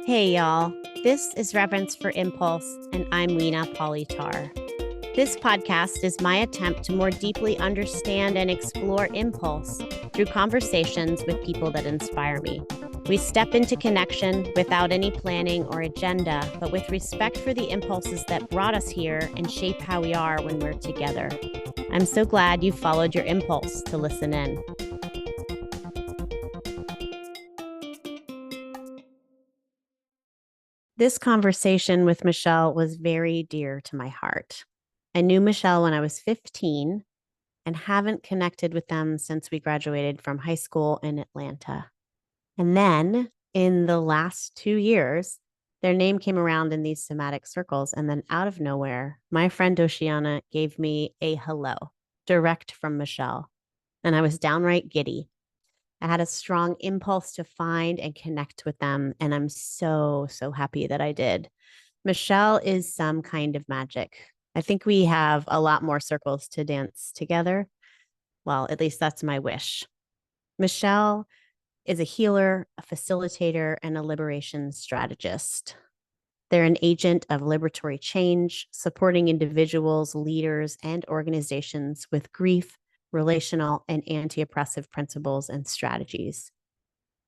Hey, y'all. This is Reverence for Impulse, and I'm Weena Pauly-Tarr. This podcast is my attempt to more deeply understand and explore impulse through conversations with people that inspire me. We step into connection without any planning or agenda, but with respect for the impulses that brought us here and shape how we are when we're together. I'm so glad you followed your impulse to listen in. This conversation with Michelle was very dear to my heart. I knew Michelle when I was 15 and haven't connected with them since we graduated from high school in Atlanta. And then in the last 2 years, their name came around in these somatic circles. And then out of nowhere, my friend Oceana gave me a hello direct from Michelle. And I was downright giddy. I had a strong impulse to find and connect with them. And I'm so happy that I did. Michelle is some kind of magic. I think we have a lot more circles to dance together. Well, at least that's my wish. Michelle is a healer, a facilitator, and a liberation strategist. They're an agent of liberatory change, supporting individuals, leaders, and organizations with grief, relational, and anti-oppressive principles and strategies.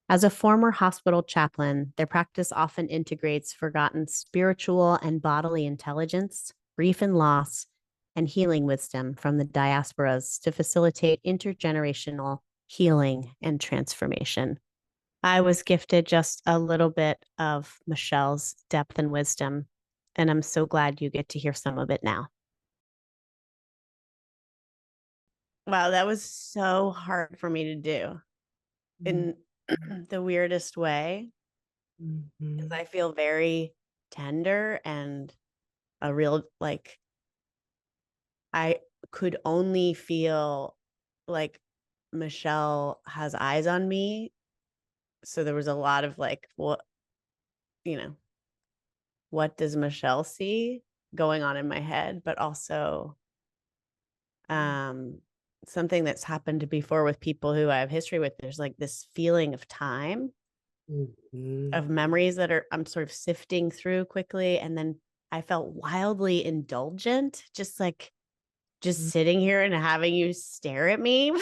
As a former hospital chaplain, their practice often integrates forgotten spiritual and bodily intelligence, grief and loss, and healing wisdom from the diasporas to facilitate intergenerational healing and transformation. I was gifted just a little bit of Michelle's depth and wisdom, and I'm so glad you get to hear some of it now. Wow, that was so hard for me to do in the weirdest way. Because I feel very tender and a real, like, I could only feel like Michelle has eyes on me. So there was a lot of like, what does Michelle see going on in my head, but also something that's happened before with people who I have history with. There's like this feeling of time, of memories that I'm sort of sifting through quickly. And then I felt wildly indulgent, just sitting here and having you stare at me.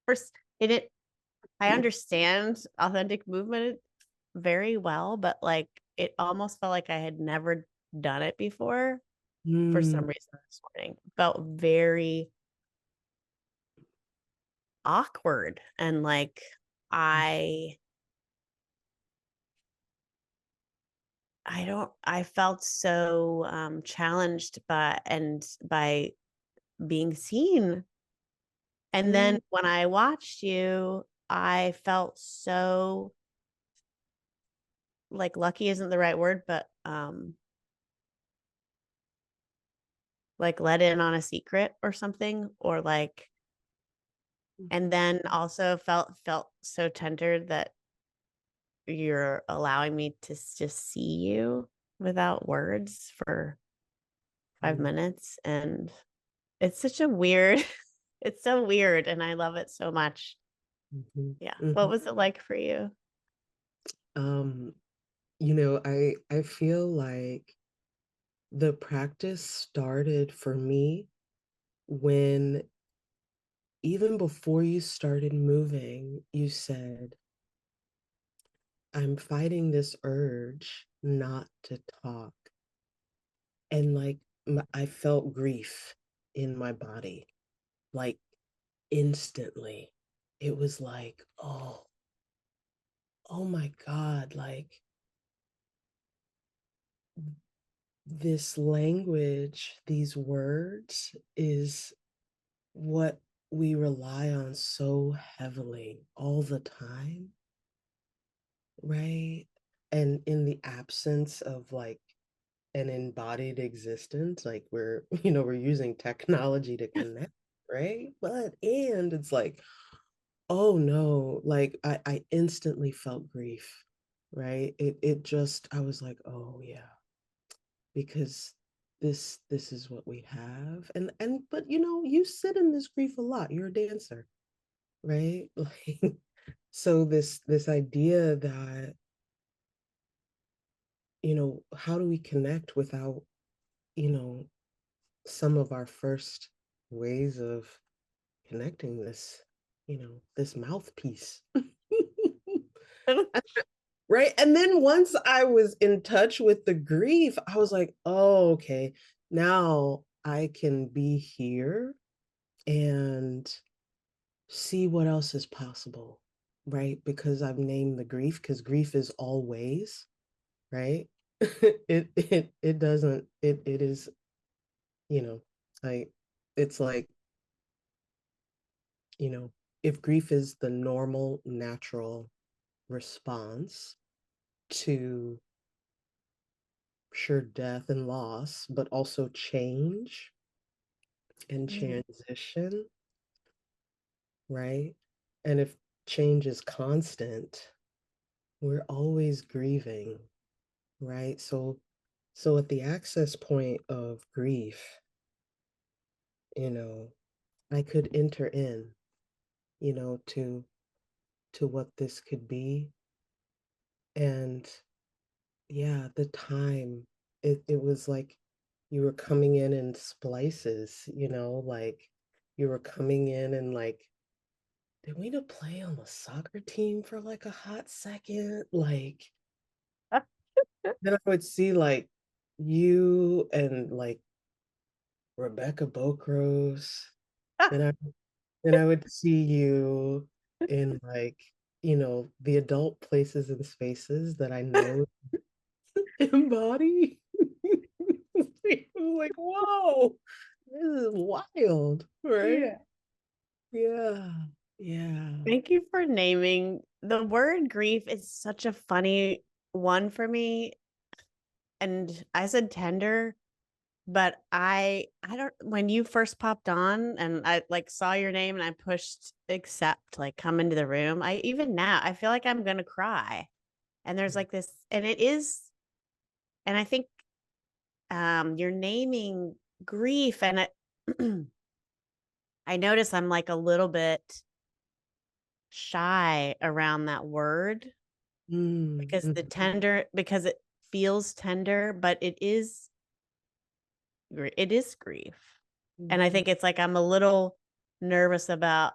First, I understand authentic movement very well, but like it almost felt like I had never done it before for some reason this morning. Felt very awkward and like I I felt so challenged by being seen. And then when I watched you, I felt so, like, lucky isn't the right word, but like let in on a secret or something, or like, and then also felt so tender that you're allowing me to just see you without words for 5 minutes. And it's such a weird, it's so weird. And I love it so much. Yeah. What was it like for you? I feel like the practice started for me when, even before you started moving, you said, I'm fighting this urge not to talk. And like, I felt grief in my body, like instantly. It was like, oh my God, like this language, these words is what we rely on so heavily all the time, right? And in the absence of like an embodied existence, like we're, we're using technology to connect, right? And it's like, oh no, like I instantly felt grief, right? It just, I was like, oh yeah, because this is what we have. And but you sit in this grief a lot. You're a dancer, right? Like, so this idea that how do we connect without, you know, some of our first ways of connecting this mouthpiece. Right. And then once I was in touch with the grief, I was like, oh, okay, now I can be here and see what else is possible. Right. Because I've named the grief, because grief is always, right? It doesn't, it is, you know, like it's like, you know, if grief is the normal, natural response to sure death and loss, but also change and Mhm. transition, right? And if change is constant, we're always grieving, right? So at the access point of grief, you know, I could enter in, to what this could be. And yeah, the time, it was like you were coming in splices, like you were coming in and like, did we not play on the soccer team for like a hot second? Like, then I would see like you and like Rebecca Bokros. Then I would see you in like, the adult places and spaces that I know embody. It was like, whoa, this is wild, right? Yeah. Yeah, yeah. Thank you for naming the word grief is such a funny one for me. And I said tender, but I don't when you first popped on and I like saw your name and I pushed accept, like come into the room. I even now I feel like I'm gonna cry. And there's like this, and it is, and I think you're naming grief and I notice I'm like a little bit shy around that word Mm, because because it feels tender, but it is grief. And I mhm, think it's like I'm a little nervous about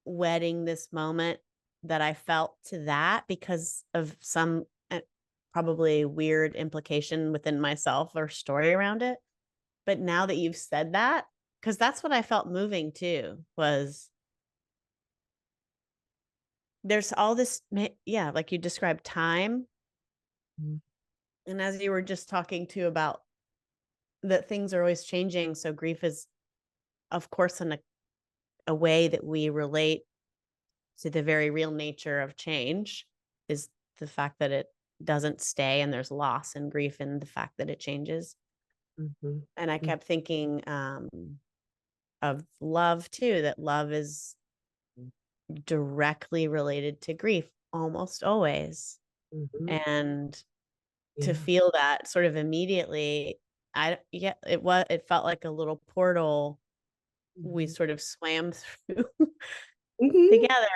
wedding this moment that I felt to that because of some probably weird implication within myself or story around it. But now that you've said that, because that's what I felt moving too, was there's all this, yeah, like you described time. mm, And as you were just talking to about that things are always changing. So grief is, of course, a way that we relate to the very real nature of change is the fact that it doesn't stay and there's loss and grief in the fact that it changes. mhm, And I mm, kept thinking of love too, that love is directly related to grief almost always. mhm, And to yeah. feel that sort of immediately, it felt like a little portal we Mhm, sort of swam through mhm, together.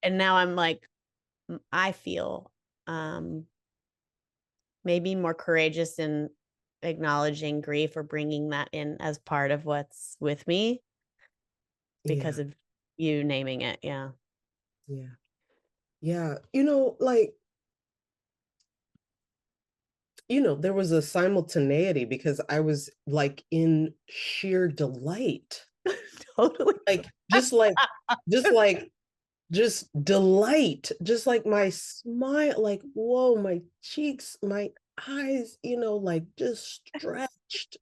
And now I'm like, I feel um maybe more courageous in acknowledging grief or bringing that in as part of what's with me because yeah, of you naming it. Yeah. yeah, yeah. Like, there was a simultaneity because I was like in sheer delight. Totally. Like, just like, just delight, just like my smile, like, whoa, my cheeks, my eyes, like just stretched,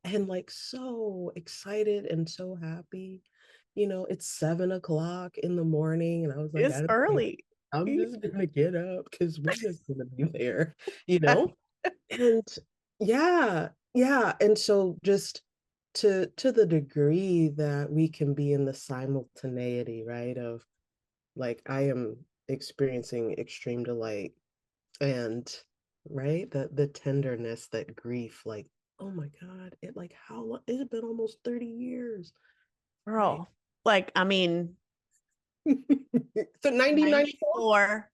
and like so excited and so happy. It's 7 o'clock in the morning, and I was like, It's early. I'm just gonna get up because we're just gonna be there, you know? And yeah, yeah. And so just to the degree that we can be in the simultaneity, right? Of like I am experiencing extreme delight and right, the tenderness, that grief, like, oh my God, it like how long it's been almost 30 years, right? Girl. Like, I mean, So 1994. 94.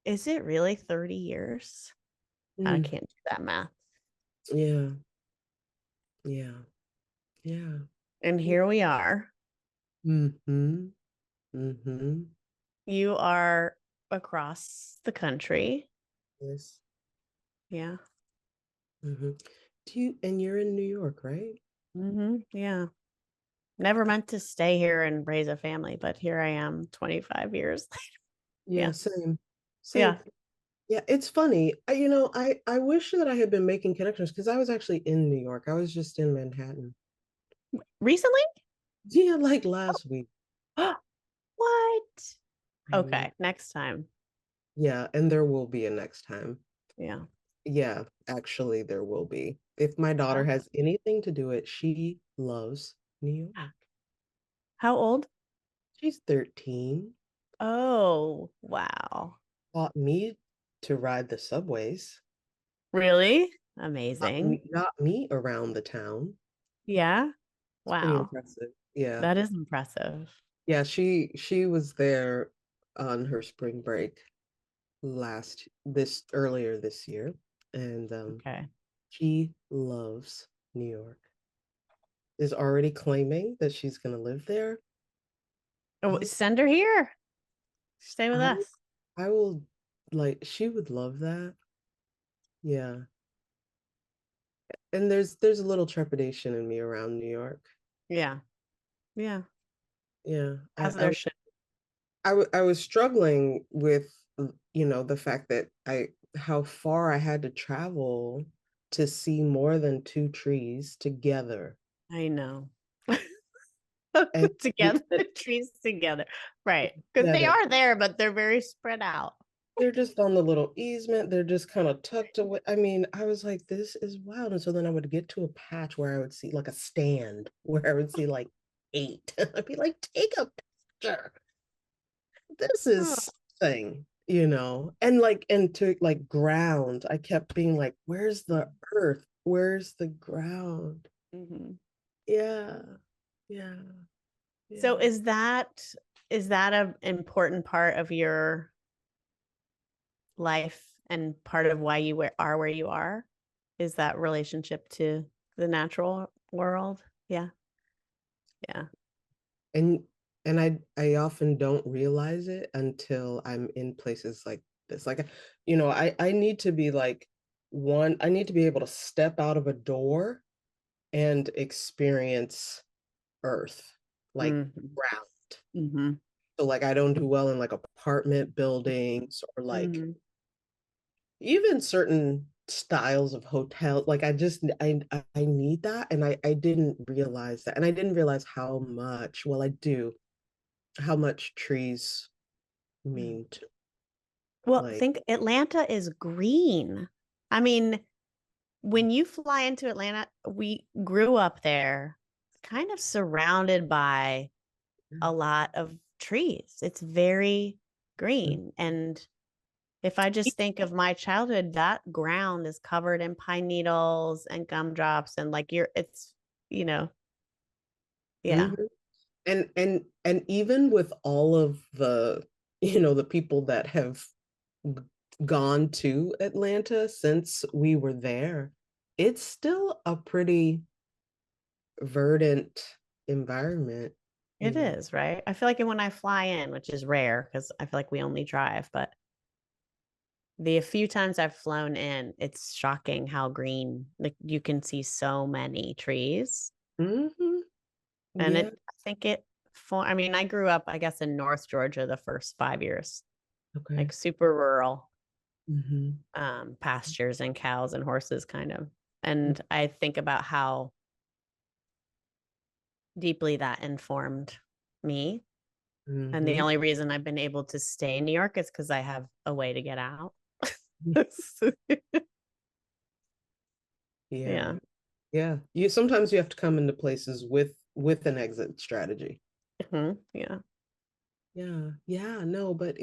is it really 30 years? I Mm, can't do that math. yeah, yeah, yeah. And here we are. Mm-hmm. Mm-hmm. You are across the country. Yes. Yeah. Mm-hmm. And you're in New York, right? Yeah. Never meant to stay here and raise a family, but here I am 25 years. Yeah, Yeah. same. Yeah. Same. Yeah, it's funny. I wish that I had been making connections because I was actually in New York. I was just in Manhattan. Recently? Yeah, like last week. What? I know. Okay. Next time. Yeah, and there will be a next time. Yeah. Yeah, actually, there will be. If my daughter How, has anything to do it, she loves New York. how old? She's 13. Oh, wow. Taught me to ride the subways. Really? Got Amazing. me, got me around the town. Yeah. It's pretty Wow. impressive. Yeah. That is impressive. Yeah, she was there on her spring break last this earlier this year, and Okay. she loves New York. Is already claiming that she's going to live there. Oh, I send her here. Stay with I us. I will, like, she would love that. Yeah. And there's a little trepidation in me around New York. Yeah. Yeah. Yeah. As there should. I was struggling with, the fact that I how far I had to travel to see more than two trees together. I know. And Together, trees together. Right. Because they together. are there, but they're very spread out. They're just on the little easement. They're just kind of tucked away. I mean, I was like, this is wild. And so then I would get to a patch where I would see like a stand where I would see like eight. I'd be like, take a picture. This Oh. is something, And to like ground, I kept being like, where's the earth? Where's the ground? Mhm. Yeah, yeah, So yeah. is that an important part of your life and part of why you are where you are? Is that relationship to the natural world? Yeah. Yeah. And I often don't realize it until I'm in places like this. Like, I need to be like I need to be able to step out of a door and experience earth, like Hmm. ground. Hmm. So like I don't do well in like apartment buildings or like Hmm. even certain styles of hotel. Like I need that, and I didn't realize that, and I didn't realize how much. Well, I do how much trees mean to Well, like. think Atlanta is green. I mean, when you fly into Atlanta, we grew up there, kind of surrounded by a lot of trees. It's very green. And if I just think of my childhood, that ground is covered in pine needles and gumdrops and like you know, yeah, Mhm. And even with all of the the people that have g- gone to Atlanta since we were there, it's still a pretty verdant environment, you it know. is, right? I feel like when I fly in, which is rare because I feel like we only drive, but the few times I've flown in, it's shocking how green, like you can see so many trees. Hmm. And Yeah. I think I mean, I grew up, I guess, in North Georgia the first 5 years, like Okay. super rural, Hmm. pastures and cows and horses kind of. And I think about how deeply that informed me. And the Hmm. only reason I've been able to stay in New York is because I have a way to get out. Yeah. Yeah. Yeah. You have to come into places with an exit strategy. Yeah. Yeah. Yeah. No, but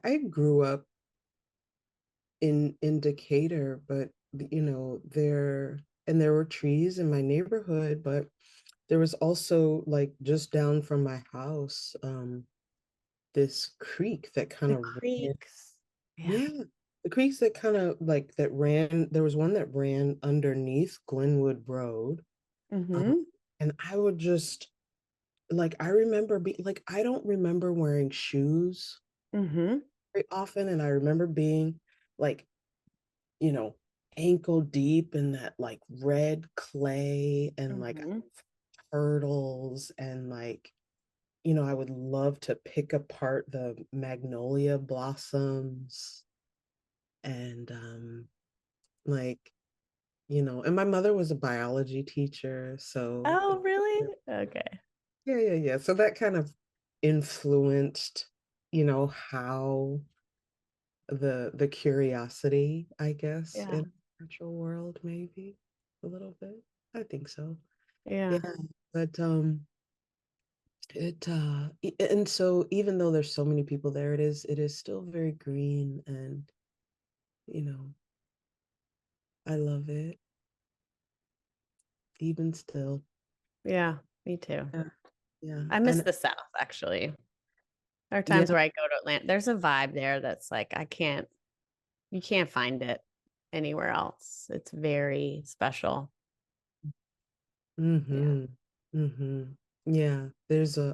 I grew up in Decatur, but there were trees in my neighborhood, but there was also like just down from my house, this creek that kind The of ran, creeks. Yeah. yeah, the creeks that kind of like that ran. There was one that ran underneath Glenwood Road, um, Mm-hmm. and I would just like I remember being like I don't remember wearing shoes Mm-hmm. very often, and I remember being like you know ankle deep in that like red clay and like Mm-hmm. turtles and like I would love to pick apart the magnolia blossoms and like, and my mother was a biology teacher, so Oh, really? Okay. yeah. So that kind of influenced, how the curiosity, I guess, Yeah. in the natural world, maybe a little bit. I think so. Yeah. Yeah. But and so even though there's so many people there, it is still very green and you know I love it even still. Yeah. Me too. Yeah, yeah, I miss and the South, actually. There are yeah. times where I go to Atlanta. There's a vibe there that's like you can't find it anywhere else. It's very special. Yeah. Mm-hmm. Mm-hmm. Yeah. There's a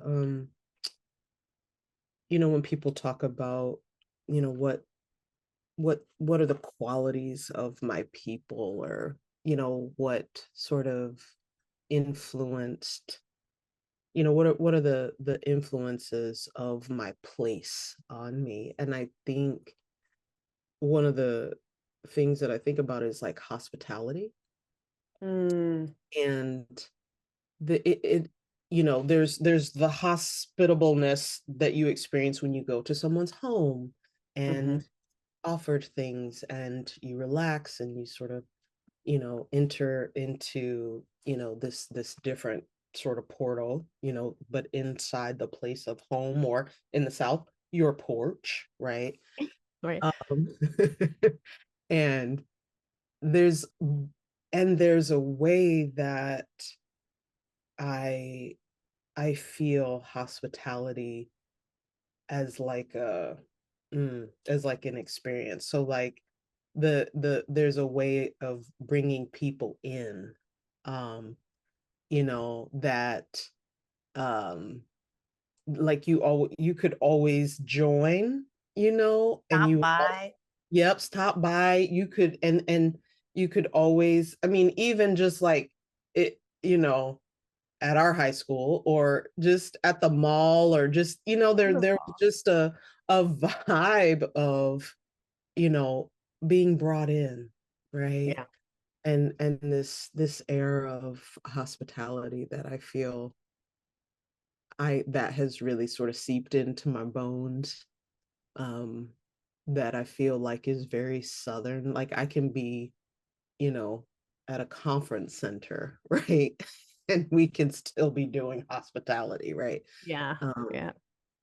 when people talk about, what are the qualities of my people, or, what sort of influenced, what are the influences of my place on me? And I think one of the things that I think about is like hospitality. Mm, And there's the hospitableness that you experience when you go to someone's home hmm. and offered things and you relax and you sort of enter into this different sort of portal, but inside the place of home, or in the South, your porch, right? Right. um and there's there's a way that i I feel hospitality as like as like an experience. So like there's a way of bringing people in, that um like you could always join, and Stop by. yep, stop by. You could, and you could always, I mean, even just like it, at our high school or just at the mall, or just there was Beautiful. just a vibe of being brought in, right? Yeah. And this air of hospitality that I feel I that has really sort of seeped into my bones, um that I feel like is very southern. Like I can be, you know at a conference center, right? And we can still be doing hospitality, right? Yeah. um Yeah.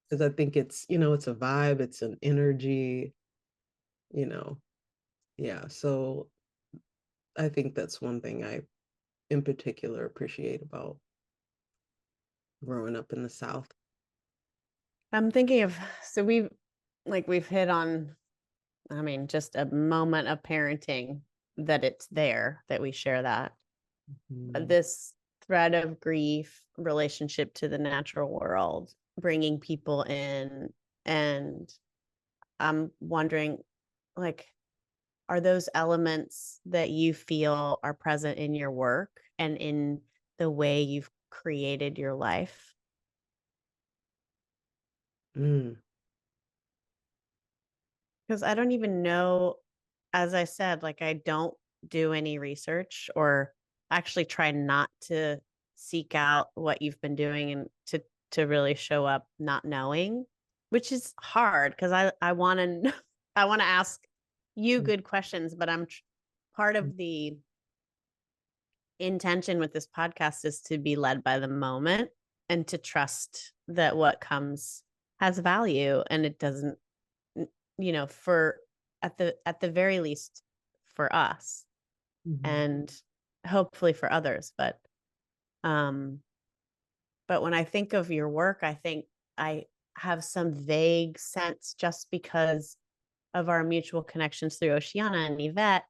because I think it's a vibe, it's an energy, you know yeah. So I think that's one thing I in particular appreciate about growing up in the South. I'm thinking of, so we've hit on, I mean, just a moment of parenting that it's there, that we share that. Mm. This thread of grief, relationship to the natural world, bringing people in. And I'm wondering, like, are those elements that you feel are present in your work and in the way you've created your life? Mm. Because I don't even know, as I said, like, I don't do any research, or actually try not to seek out what you've been doing, and to really show up not knowing, which is hard because I want to I want to ask you Mm. good questions, but part of the intention with this podcast is to be led by the moment and to trust that what comes has value, and it doesn't, for, at the very least, for us, Mhm. and hopefully for others. But when I think of your work, I think I have some vague sense just because of our mutual connections through Oceana and Yvette,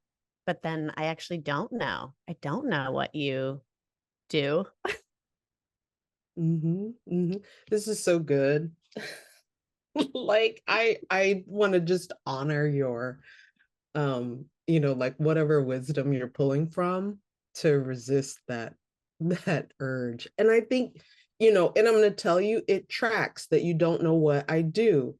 but then I actually don't know. I don't know what you do. This is so good. Like I want to just honor your like whatever wisdom you're pulling from to resist that urge. And I think, and I'm going to tell you, it tracks that you don't know what I do.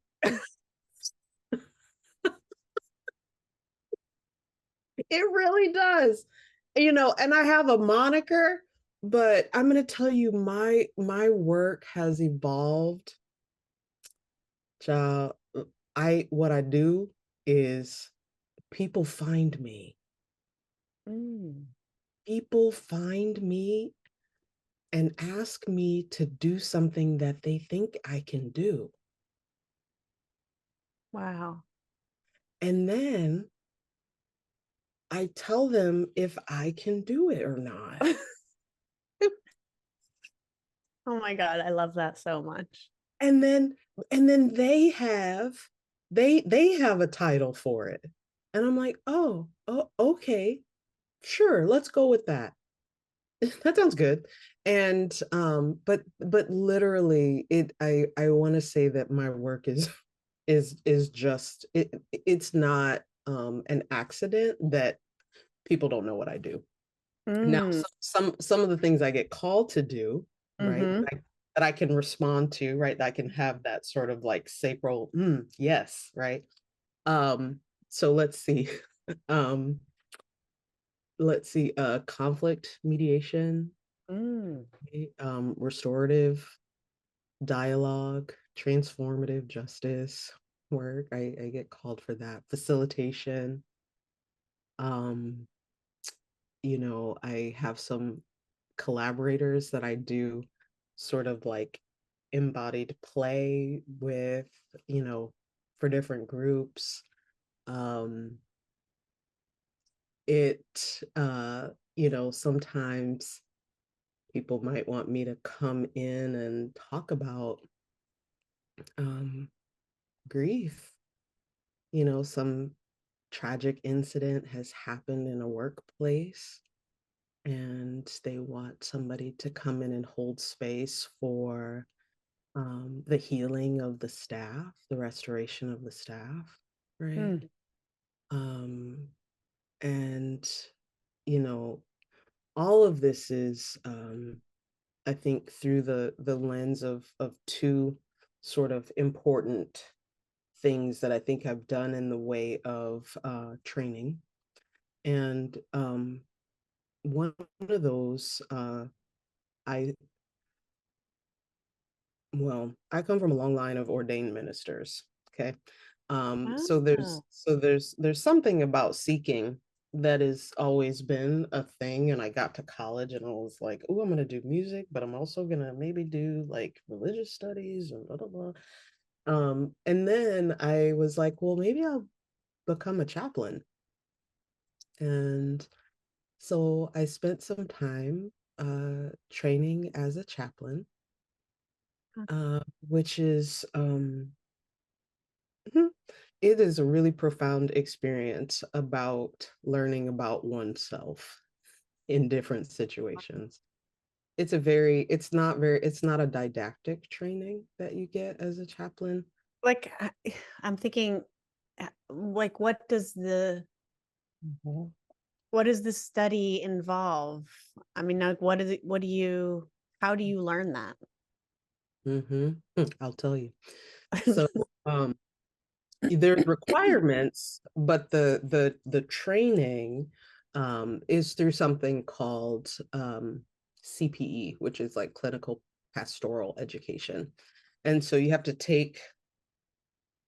It really does. And I have a moniker, but I'm going to tell you my work has evolved. Child, what I do is people find me. Mm, People find me and ask me to do something that they think I can do. wow. And then I tell them if I can do it or not. Oh my God, I love that so much. And then and then they have a title for it. And I'm like, oh, okay, sure, let's go with that. That sounds good. And but literally I want to say that my work is just it's not an accident that people don't know what I do. Now Mm, some of the things I get called to do, right, mm-hmm. that I can respond to, right, that I can have that sort of like sacral yes, right. So um let's see conflict mediation, Mm. restorative dialogue, transformative justice work. I get called for that. Facilitation. Um, I have some collaborators that I do sort of like embodied play with, for different groups. Um, sometimes people might want me to come in and talk about um grief. Some tragic incident has happened in a workplace and they want somebody to come in and hold space for the healing of the staff, the restoration of the staff, right? Mm. Um, and, you know, all of this is, I think, through the lens of two sort of important things that I think I've done in the way of training. And one of those, I I come from a long line of ordained ministers. Okay. So Oh. there's something about seeking that has always been a thing. And I got to college and I was like, oh, I'm gonna do music, but I'm also gonna maybe do like religious studies and blah blah blah. And then I was like, well, maybe I'll become a chaplain. And so I spent some time training as a chaplain, which is it is a really profound experience about learning about oneself in different situations. It's not a didactic training that you get as a chaplain. Like I'm thinking, like, Mhm. what does the study involve? I mean, like, what is it? What do you? How do you learn that? I'll tell you. So, um, there's requirements, but the training is through something called CPE, which is like clinical pastoral education. And so you have to take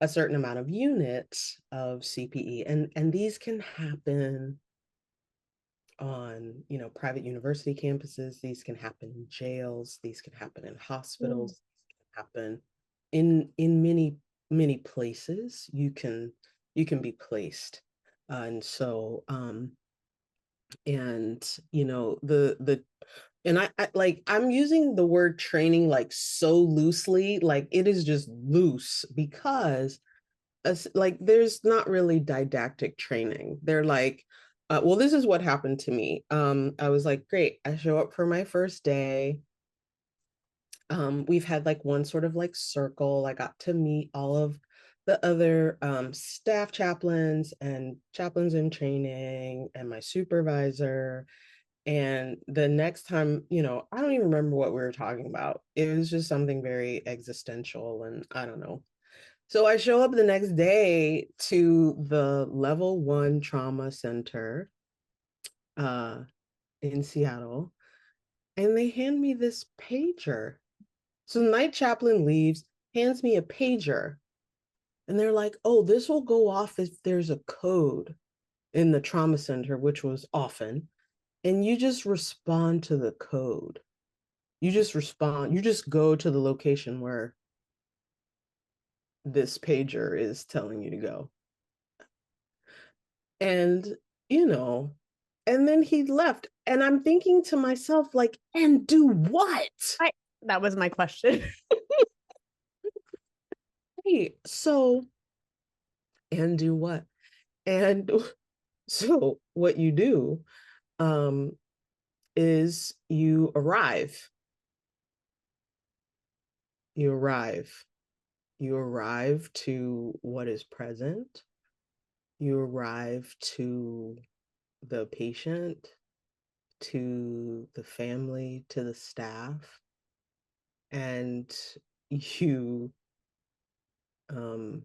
a certain amount of units of CPE, and these can happen on private university campuses. These can happen in jails. These can happen in Mm. hospitals. These can happen in many places. You can be placed. And so and the And I like I'm using the word training like so loosely, like it is just loose because like there's not really didactic training. They're like, well, this is what happened to me. I was like, great, I show up for my first day. We've had like one sort of like circle. I got to meet all of the other staff chaplains and chaplains in training and my supervisor. And the next time, I don't even remember what we were talking about. It was just something very existential and I don't know. So I show up the next day to the level 1 trauma center uh, in Seattle, and they hand me this pager. So the night chaplain leaves, hands me a pager, and they're like, oh, this will go off if there's a code in the trauma center, which was often, and you just respond to the code. You just respond, you just go to the location where this pager is telling you to go. And, you know, and then he left. And I'm thinking to myself, like, and do what? Right. That was my question. Hey, so, and do what? And so what you do um, is you arrive, you arrive to what is present, you arrive to the patient, to the family, to the staff, and you um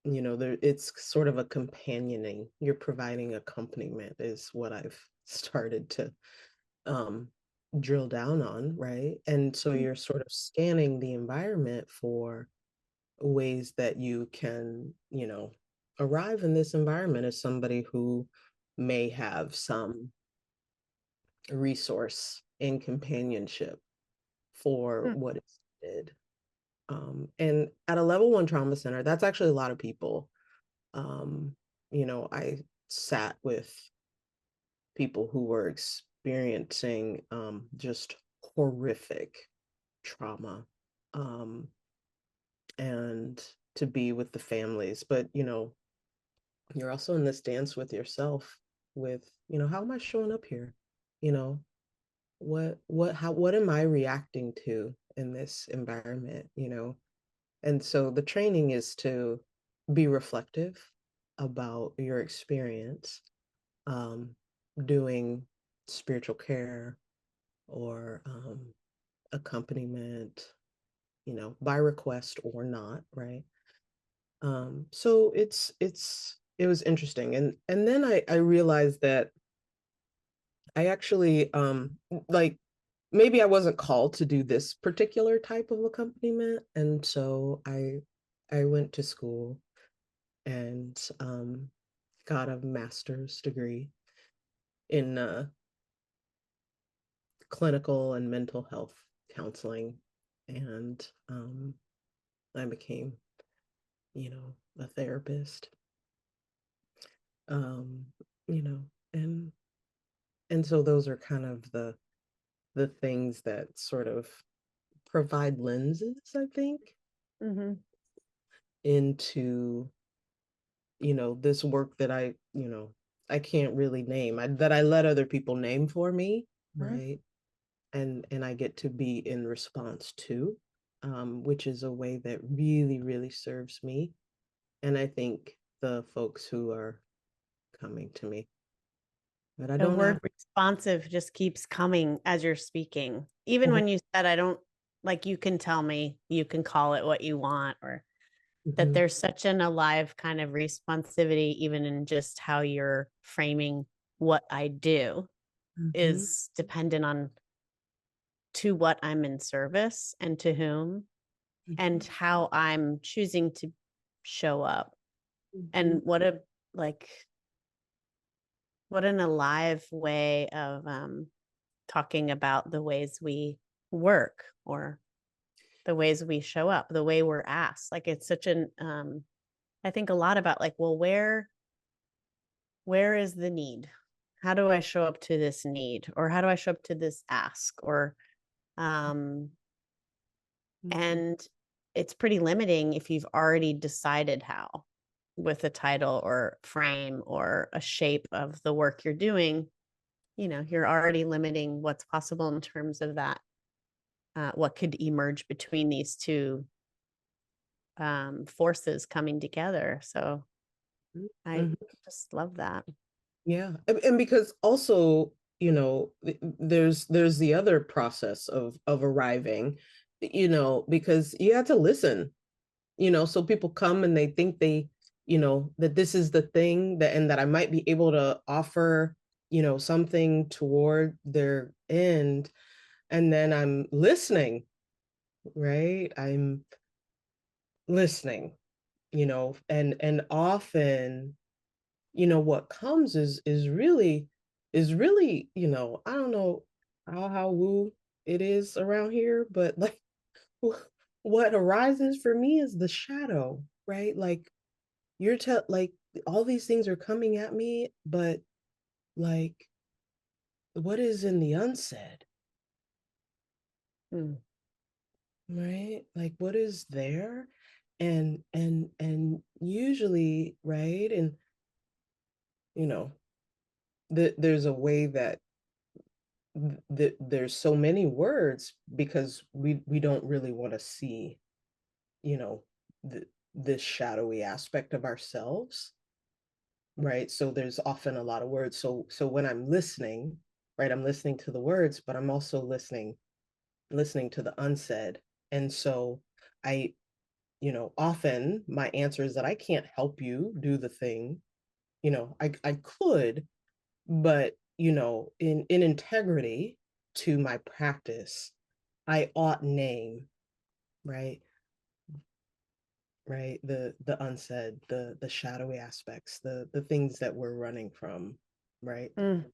there it's sort of a companioning. You're providing accompaniment is what I've started to um drill down on, right? And so you're sort of scanning the environment for ways that you can, arrive in this environment as somebody who may have some resource in companionship for Mm. what is needed. And at a level 1 trauma center, that's actually a lot of people. Um, I sat with people who were experiencing just horrific trauma, um, and to be with the families. But, you're also in this dance with yourself with, how am I showing up here? You know, what am I reacting to in this environment? And so the training is to be reflective about your experience, um, doing spiritual care or accompaniment, by request or not, right? So it was interesting, and then I realized that I actually like maybe I wasn't called to do this particular type of accompaniment, and so I went to school and got a master's degree in clinical and mental health counseling, and I became, a therapist, um, you know, and so those are kind of the things that sort of provide lenses, I think, Mm-hmm. into this work that I can't really name, that I let other people name for me, right? And I get to be in response to, which is a way that really, really serves me. And I think the folks who are coming to me. But I The don't word have. responsive just keeps coming as you're speaking. Even Mhm, when you said, I don't like, you can tell me, you can call it what you want, or that mhm, there's such an alive kind of responsivity, even in just how you're framing what I do mhm, is dependent on to what I'm in service and to whom and mhm, how I'm choosing to show up. mhm, And like what an alive way of talking about the ways we work or the ways we show up, the way we're asked. Like it's such an I think a lot about like, well, where is the need? how do I show up to this need, or how do I show up to this ask, or um Mhm. and it's pretty limiting if you've already decided how, with a title or frame or a shape of the work you're doing. You're already limiting what's possible in terms of that, what could emerge between these two forces coming together. So I Mhm. just love that. Yeah. And because also, there's the other process of arriving, because you have to listen, so people come and they think that this is the thing that, and that I might be able to offer, something toward their end. And then I'm listening, right? I'm listening, and often, what comes is really, I don't know how woo it is around here, but like what arises for me is the shadow, right? Like like all these things are coming at me, but like what is in the unsaid, Mm. right? Like what is there? And usually, right? And you know, there's a way that there's so many words because we don't really want to see, you know, this shadowy aspect of ourselves, right? So there's often a lot of words. So when I'm listening, right, I'm listening to the words, but I'm also listening to the unsaid. And so I, often my answer is that I can't help you do the thing. I could, but in integrity to my practice, I ought name, right? Right, the unsaid, the shadowy aspects, the things that we're running from, right? Mm.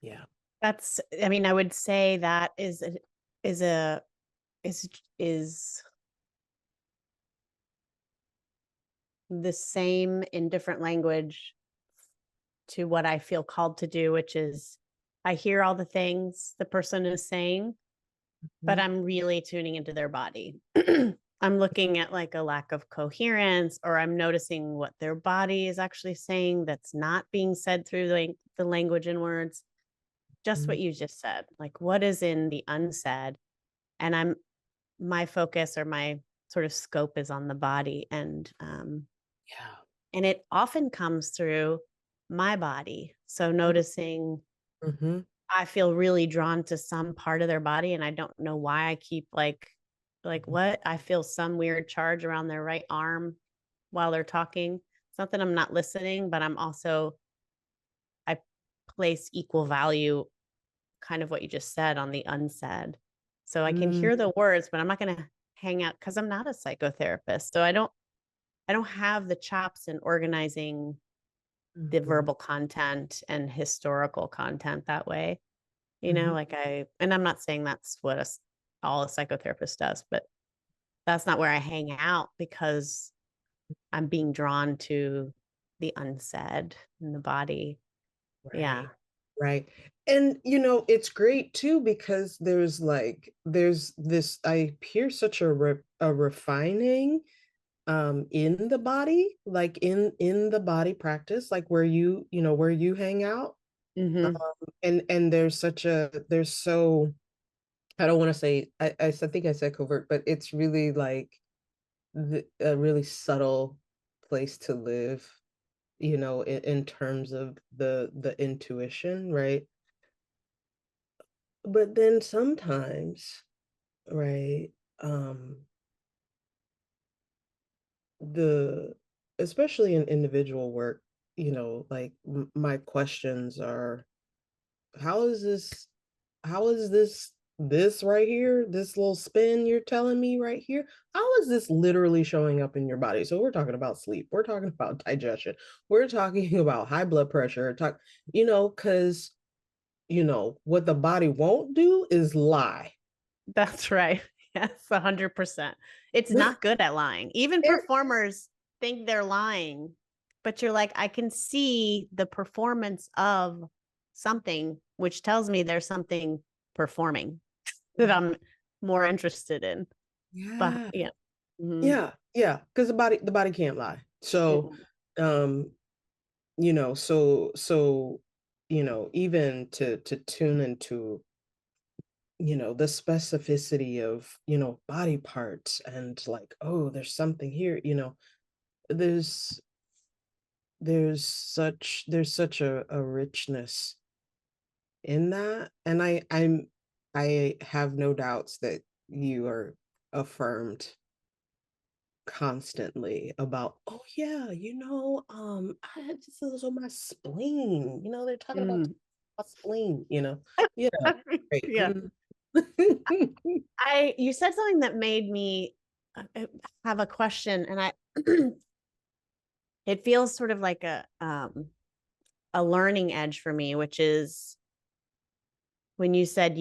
Yeah. I mean, I would say that is a is the same in different language to what I feel called to do, which is I hear all the things the person is saying, but Mhm. I'm really tuning into their body. I'm looking at like a lack of coherence, or I'm noticing what their body is actually saying that's not being said through the language and words. Just what Mhm. you just said, like what is in the unsaid. And my focus or my sort of scope is on the body. Yeah. And it often comes through my body. So noticing Mhm. I feel really drawn to some part of their body, and I don't know why I keep like Mhm. what? I feel some weird charge around their right arm while they're talking. It's not that I'm not listening, but I place equal value, kind of what you just said, on the unsaid. So I can Mm. hear the words, but I'm not going to hang out because I'm not a psychotherapist. So I don't have the chops in organizing the Mhm. verbal content and historical content that way. Mhm. And I'm not saying that's what all a psychotherapist does, but that's not where I hang out because I'm being drawn to the unsaid in the body. Yeah. Right. Right. And it's great too because there's this, I hear such a refining in the body, like in the body practice, like where you hang out. Hmm. And there's so, I don't want to say, I think I said covert, but it's really like a really subtle place to live, in terms of the intuition, right? But then sometimes, right, um, the especially in individual work, like my questions are, how is this this right here, this little spin you're telling me right here, how is this literally showing up in your body? So we're talking about sleep, we're talking about digestion, we're talking about high blood pressure, because what the body won't do is lie. That's right. Yes, 100%. It's not good at lying. Even There- performers think they're lying but you're like, I can see the performance of something, which tells me there's something performing that I'm more interested in. But Yeah. yeah. Mhm. Yeah. Yeah. Because the body can't lie. So, Mhm. um, even to tune into, the specificity of, body parts and like, oh, there's something here, there's there's such a richness in that. And I have no doubts that you are affirmed constantly about, oh yeah, I had this is on my spleen, they're talking about Mm. my spleen, yeah, right. Yeah. You said something that made me have a question, and it feels sort of like a learning edge for me, which is when you said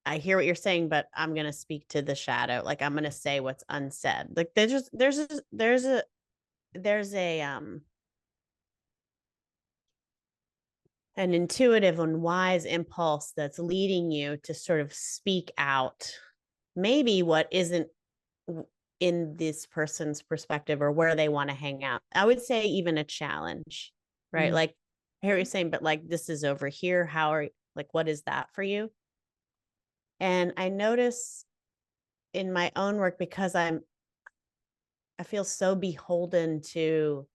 I hear what you're saying, but I'm going to speak to the shadow. Like I'm going to say what's unsaid. Like there's a an intuitive and wise impulse that's leading you to sort of speak out maybe what isn't in this person's perspective or where they want to hang out. I would say even a challenge, right? Mm, Like I hear what you're saying, but like this is over here. How are like what is that for you? And I notice in my own work because I feel so beholden to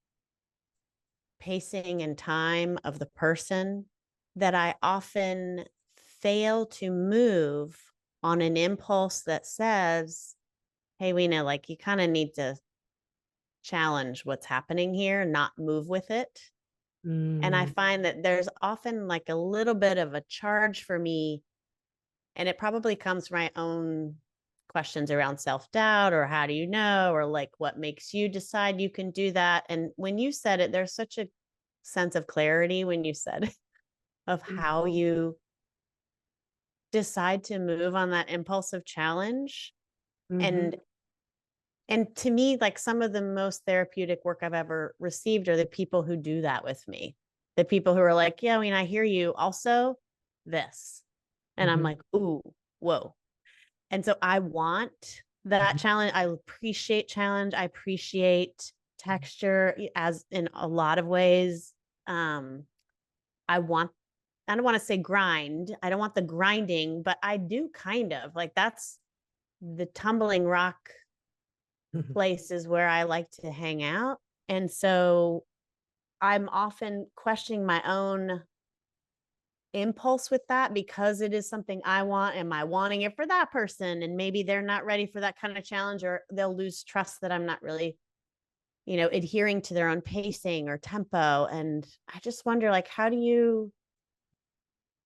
pacing and time of the person that I often fail to move on an impulse that says, hey, Weena, like you kind of need to challenge what's happening here, not move with it. And I mm, find that there's often like a little bit of a charge for me. And it probably comes from my own questions around self doubt or how do you know, or like what makes you decide you can do that. And when you said it, there's such a sense of clarity when you said it, of mm, how you decide to move on that impulsive challenge. mhm, And and to me, like some of the most therapeutic work I've ever received are the people who do that with me. The people who are like, yeah, I mean, I hear you. Also, this. And I'm mhm, like, ooh, whoa. And so I want that mhm, challenge. I appreciate challenge. I appreciate texture as in a lot of ways. Um, I want, I don't want to say grind. I don't want the grinding, but I do kind of like that's the tumbling rock mhm. places where I like to hang out. And so I'm often questioning my own impulse with that because it is something I want. Am I wanting it for that person? And maybe they're not ready for that kind of challenge, or they'll lose trust that I'm not really, adhering to their own pacing or tempo. And I just wonder, like,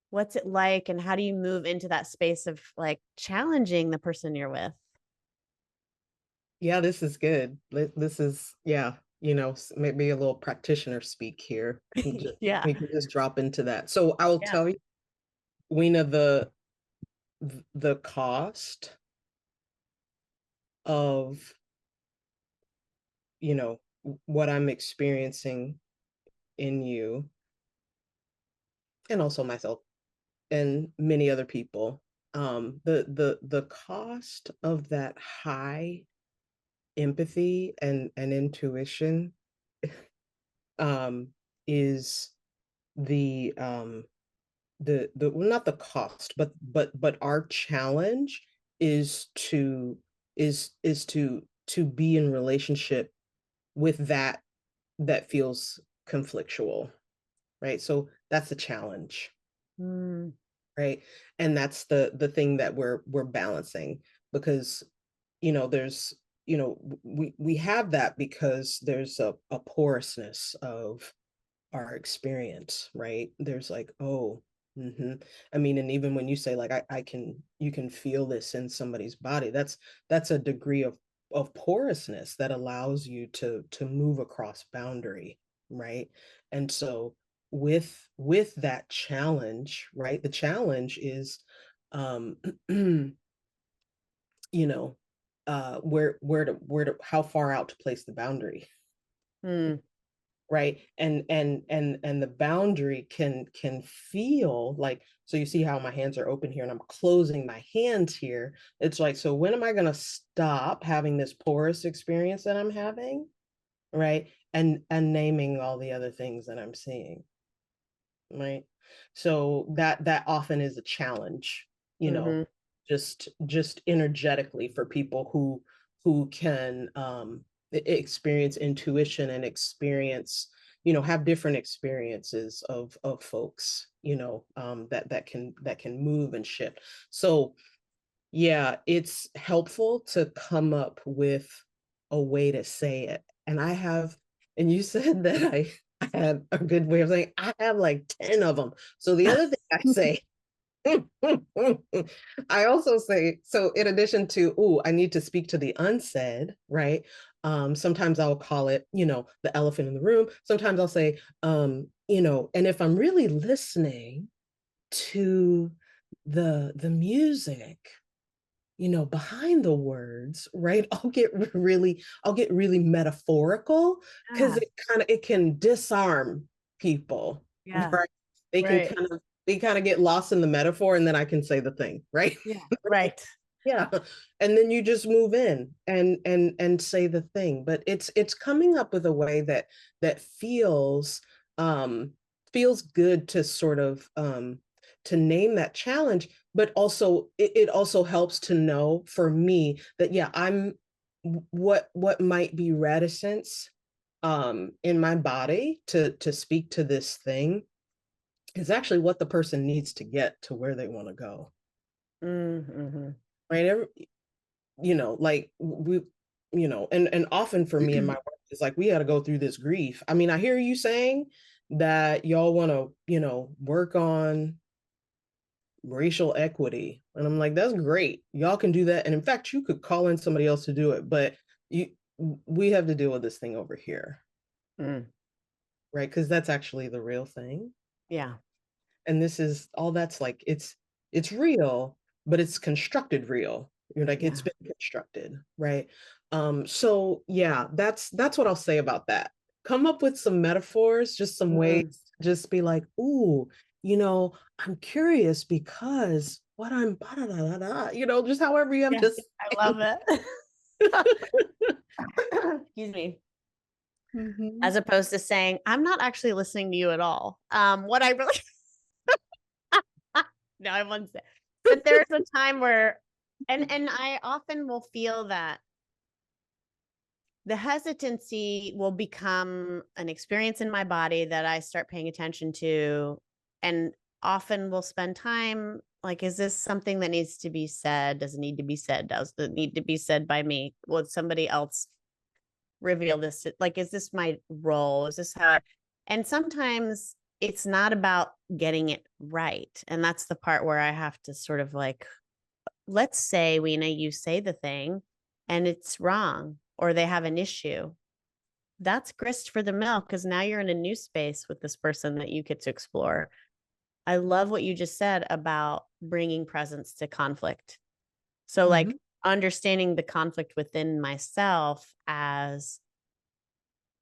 what's it like? And how do you move into that space of like challenging the person you're with? Yeah, this is good. This is, yeah, maybe a little practitioner speak here. Yeah. We can just drop into that. So I will Yeah. tell you, Weena, the cost of, what I'm experiencing in you, and also myself and many other people, the cost of that high empathy and intuition, um, is the well, not the cost, but our challenge is to be in relationship with that feels conflictual, right? So that's the challenge, Mm, right? And that's the thing that we're balancing, because there's we have that because there's a porousness of our experience, right? There's like, oh, I mean, and even when you say like, you can feel this in somebody's body, that's a degree of porousness that allows you to move across boundary, right? And so with that challenge, right? The challenge is, um, you know, where to how far out to place the boundary, mm. right? And the boundary can feel like, so you see how my hands are open here and I'm closing my hands here. It's like, so when am I going to stop having this porous experience that I'm having, right? And naming all the other things that I'm seeing, right? So that often is a challenge, you know, Mm-hmm. just energetically for people who can experience intuition and experience, you know, have different experiences of folks, you know, that can move and shift. So yeah, it's helpful to come up with a way to say it. And I have, and you said that I had a good way of saying, I have like 10 of them. So the other thing I say, I also say, so in addition to, oh, I need to speak to the unsaid, right? Sometimes I'll call it, you know, the elephant in the room. Sometimes I'll say, you know, and if I'm really listening to the music, you know, behind the words, right? I'll get really metaphorical because Yeah. it can disarm people, Yeah. right? They can Right. kind of get lost in the metaphor and then I can say the thing, right? Yeah. Right. Yeah. And then you just move in and say the thing. But it's coming up with a way that um feels good to sort of to name that challenge, but also it also helps to know for me that yeah, I'm what might be reticence in my body to speak to this thing is actually what the person needs to get to where they want to go. Mm-hmm. Right. You know, like we, you know, and often for me in my work, it's like we got to go through this grief. I mean, I hear you saying that y'all want to, you know, work on racial equity. And I'm like, that's great. Y'all can do that. And in fact, you could call in somebody else to do it, but you we have to deal with this thing over here, Mm. right? Because that's actually the real thing. Yeah. And this is all that's like it's real, but it's constructed real. You're like it's Yeah. been constructed, right? So yeah, that's what I'll say about that. Come up with some metaphors, just some ways, Mm. just be like, ooh, you know, I'm curious because what I'm da, da, da, da, you know, just however you have Yes. to I love it. Excuse me. Mhm. As opposed to saying, I'm not actually listening to you at all. What I really no, I won't say. But there's a time where and I often will feel that the hesitancy will become an experience in my body that I start paying attention to, and often will spend time like, is this something that needs to be said? Does it need to be said? Does it need to be said by me? Would somebody else reveal this? Like, is this my role? Is this how and sometimes it's not about getting it right. And that's the part where I have to sort of like, let's say, Weena, you say the thing and it's wrong or they have an issue. That's grist for the mill because now you're in a new space with this person that you get to explore. I love what you just said about bringing presence to conflict. So, like, Mhm. understanding the conflict within myself as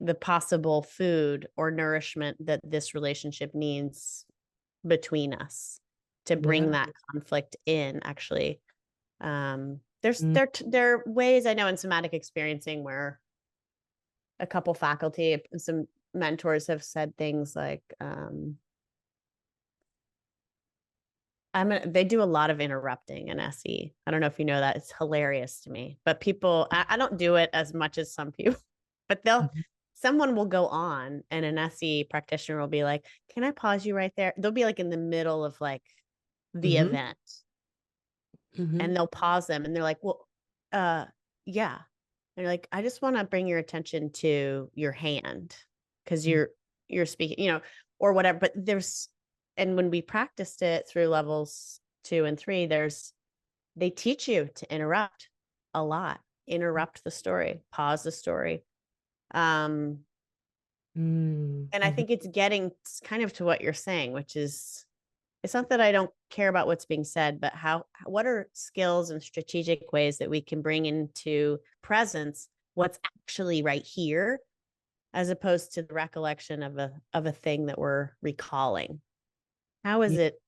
the possible food or nourishment that this relationship needs between us to bring Yeah. that conflict in actually. There's Mm. there are ways I know in somatic experiencing where a couple faculty, some mentors have said things like, they do a lot of interrupting in SE. I don't know if you know that. It's hilarious to me. But people, I don't do it as much as some people, but Mhm. someone will go on and an SE practitioner will be like, can I pause you right there? They'll be like in the middle of like the Mhm. event Mhm. and they'll pause them and they're like, well, uh, yeah. They're like, I just want to bring your attention to your hand because Mhm. you're speaking, or whatever. But and when we practiced it through levels 2 and 3, they teach you to interrupt a lot, interrupt the story, pause the story. Um, and I Mhm. think it's getting kind of to what you're saying, which is it's not that I don't care about what's being said, but what are skills and strategic ways that we can bring into presence what's actually right here as opposed to the recollection of a thing that we're recalling. How is Yeah. it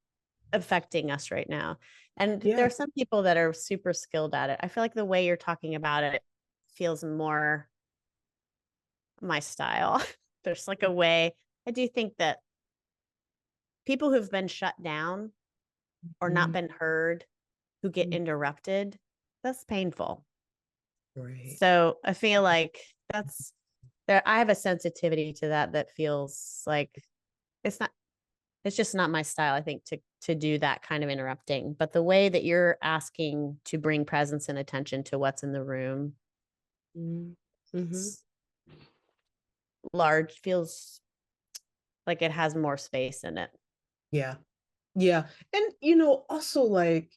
affecting us right now? And there Yeah. are some people that are super skilled at it. I feel like the way you're talking about it feels more my style. There's like a way. I do think that people who've been shut down or not Mhm. been heard, who get interrupted, that's painful. Right. So I feel like that's there. I have a sensitivity to that that feels like it's not, it's just not my style, I think, to do that kind of interrupting. But the way that you're asking to bring presence and attention to what's in the room, Mm-hmm. large, feels like it has more space in it. Yeah. Yeah. And, also like,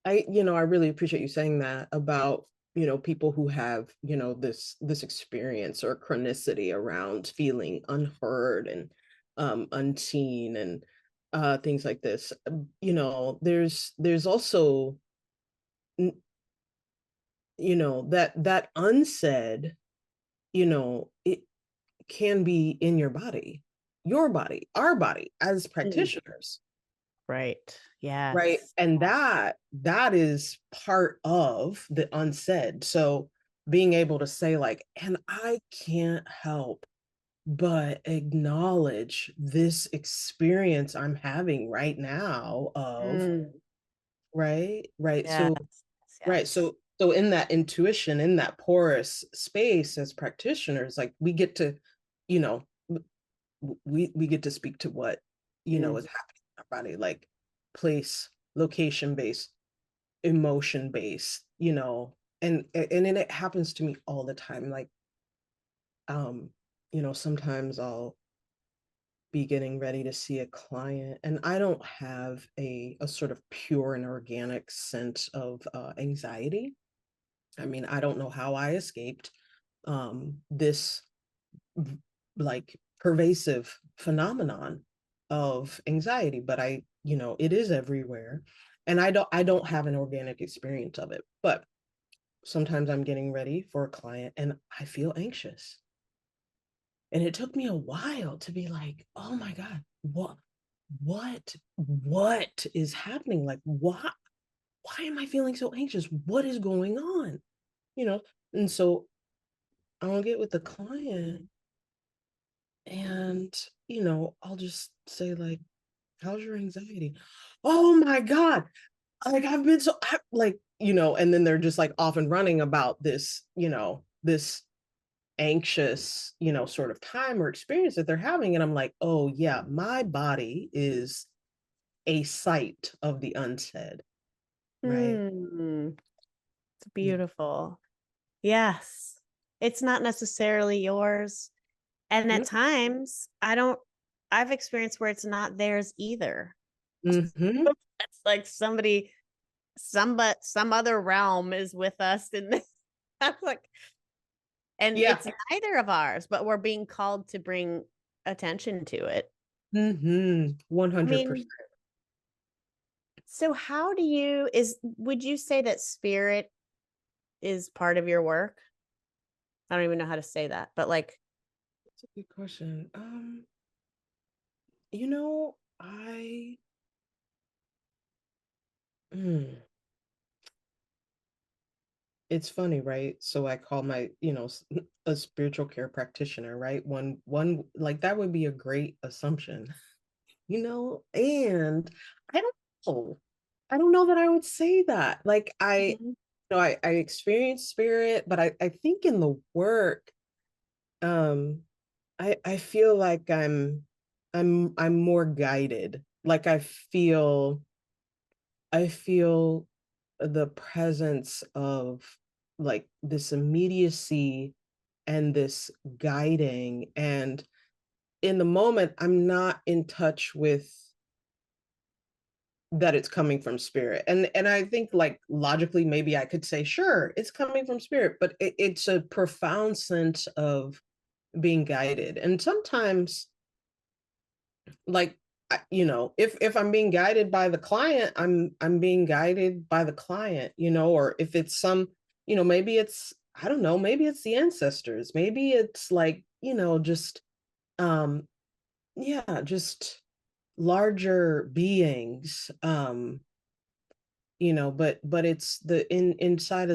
I really appreciate you saying that about, people who have, this experience or chronicity around feeling unheard and unseen and things like this. There's also, that unsaid, it can be in your body, our body as Mm. practitioners. Right. Right. Yes. And that is part of the unsaid. So being able to say like, and I can't help but acknowledge this experience I'm having right now of, Mm. right, right. Yes. So, right. Yes. So in that intuition, in that porous space as practitioners, like we get to, you know, we get to speak to what, Mm. is happening in our body, like place, location based, emotion based, and then it happens to me all the time. Like, um, sometimes I'll be getting ready to see a client and I don't have a sort of pure and organic sense of anxiety. I mean, I don't know how I escaped this like pervasive phenomenon of anxiety, but it is everywhere, and I don't have an organic experience of it. But sometimes I'm getting ready for a client and I feel anxious, and it took me a while to be like, oh my god, what is happening? Like, why am I feeling so anxious? What is going on? you know and so I'll get with the client, and I'll just say like, how's your anxiety? Oh my God. Like I've been like, and then they're just like off and running about this anxious, sort of time or experience that they're having. And I'm like, oh yeah, my body is a site of the unsaid, right? Mm. It's Yeah. beautiful. Yes. It's not necessarily yours. And at times, I've experienced where it's not theirs either. Mm-hmm. It's like some other realm is with us in this. I'm like, and Yeah. it's neither of ours, but we're being called to bring attention to it. Mm-hmm. I 100%. mean, so how would you say that spirit is part of your work? I don't even know how to say that, but like, That's a good question. I mm, it's funny, right? So I call my, a spiritual care practitioner, right? One like that would be a great assumption, and I don't know. I don't know that I would say that. Like mhm. I experience spirit, but I think in the work, um, I feel like I'm more guided. Like I feel the presence of like this immediacy and this guiding, and in the moment I'm not in touch with that it's coming from spirit, and I think like logically maybe I could say sure it's coming from spirit, but it's a profound sense of being guided. And sometimes like if I'm being guided by the client, I'm being guided by the client, or if it's maybe it's I don't know, maybe it's the ancestors, maybe it's like, just um yeah, just larger beings, but it's the inside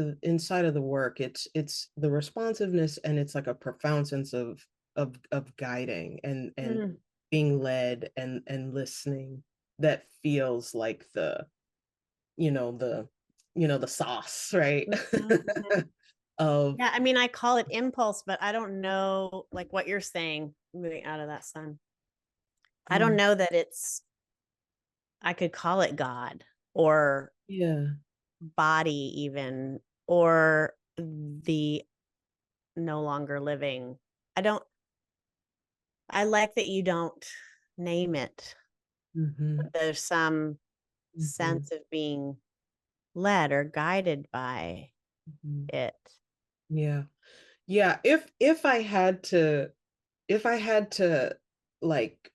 of the work, it's the responsiveness, and it's like a profound sense of guiding and Mm. being led and listening, that feels like the sauce, right? Mhm, mhm. of Yeah, I mean, I call it impulse, but I don't know, like what you're saying, moving out of that sun. I don't mm, know that I could call it God or yeah. body, even, or the no longer living. I don't, I like that you don't name it. Hmm. There's some Hmm. sense of being led or guided by Hmm. it. Yeah. Yeah, if I had to like,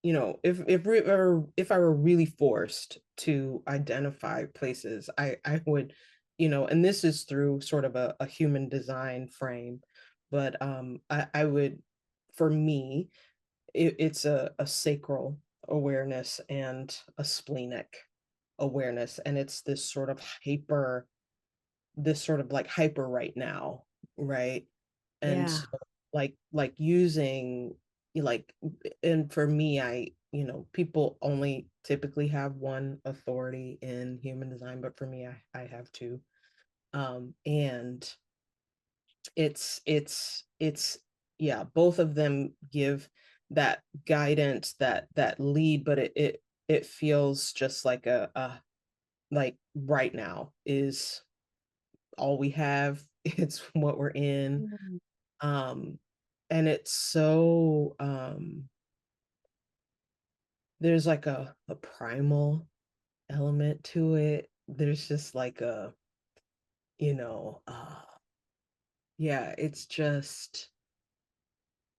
if I were really forced to identify places, I would, and this is through sort of a human design frame, but I would, for me, it's a sacral awareness and a splenic awareness, and it's this sort of like hyper right now, right? And Yeah. so, like using, like, and for me, people only typically have one authority in human design, but for me, I have two. And it's yeah, both of them give that guidance, that lead, but it feels just like like right now is all we have. It's what we're in. Mm. um and it's so, there's like a primal element to it. There's just like a, you know uh yeah, it's just,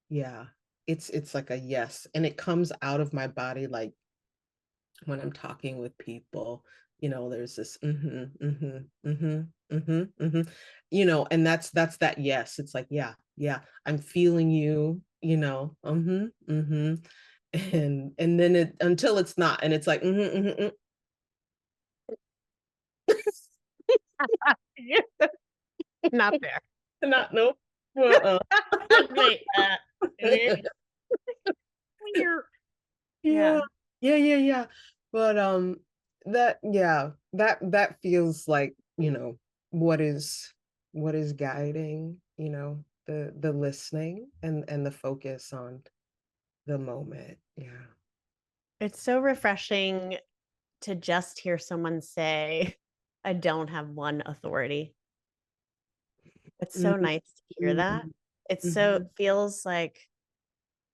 yeah, it's like a yes, and it comes out of my body, like when I'm talking with people, there's this and that's that yes. It's like, yeah, yeah, I'm feeling you, and then it, until it's not, and it's like, Not there. not, nope. Uh-uh. Wait, weird. Yeah, Yeah. yeah, yeah, yeah. But that feels like, what is guiding, the listening and the focus on the moment. Yeah. It's so refreshing to just hear someone say, I don't have one authority. It's so Mhm, nice to hear that. mhm, It's so, mhm. feels like,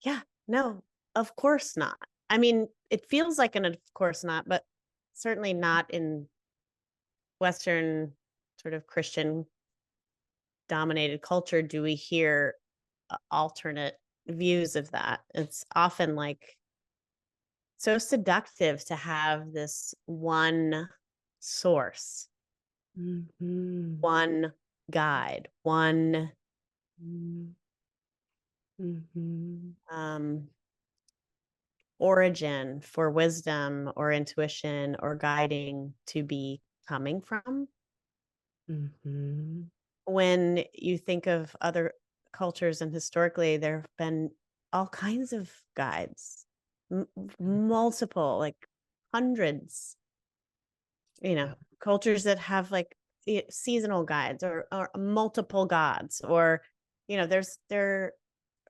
yeah, no, of course not. I mean, it feels like an of course not, but certainly not in Western sort of Christian dominated culture do we hear alternate views of that. It's often like so seductive to have this one source, Mhm, one guide, one mhm, mhm, um, origin for wisdom or intuition or guiding to be coming from. mhm. When you think of other cultures and historically, there have been all kinds of guides, multiple, like hundreds, Yeah. cultures that have like seasonal guides or multiple gods, or, there's there,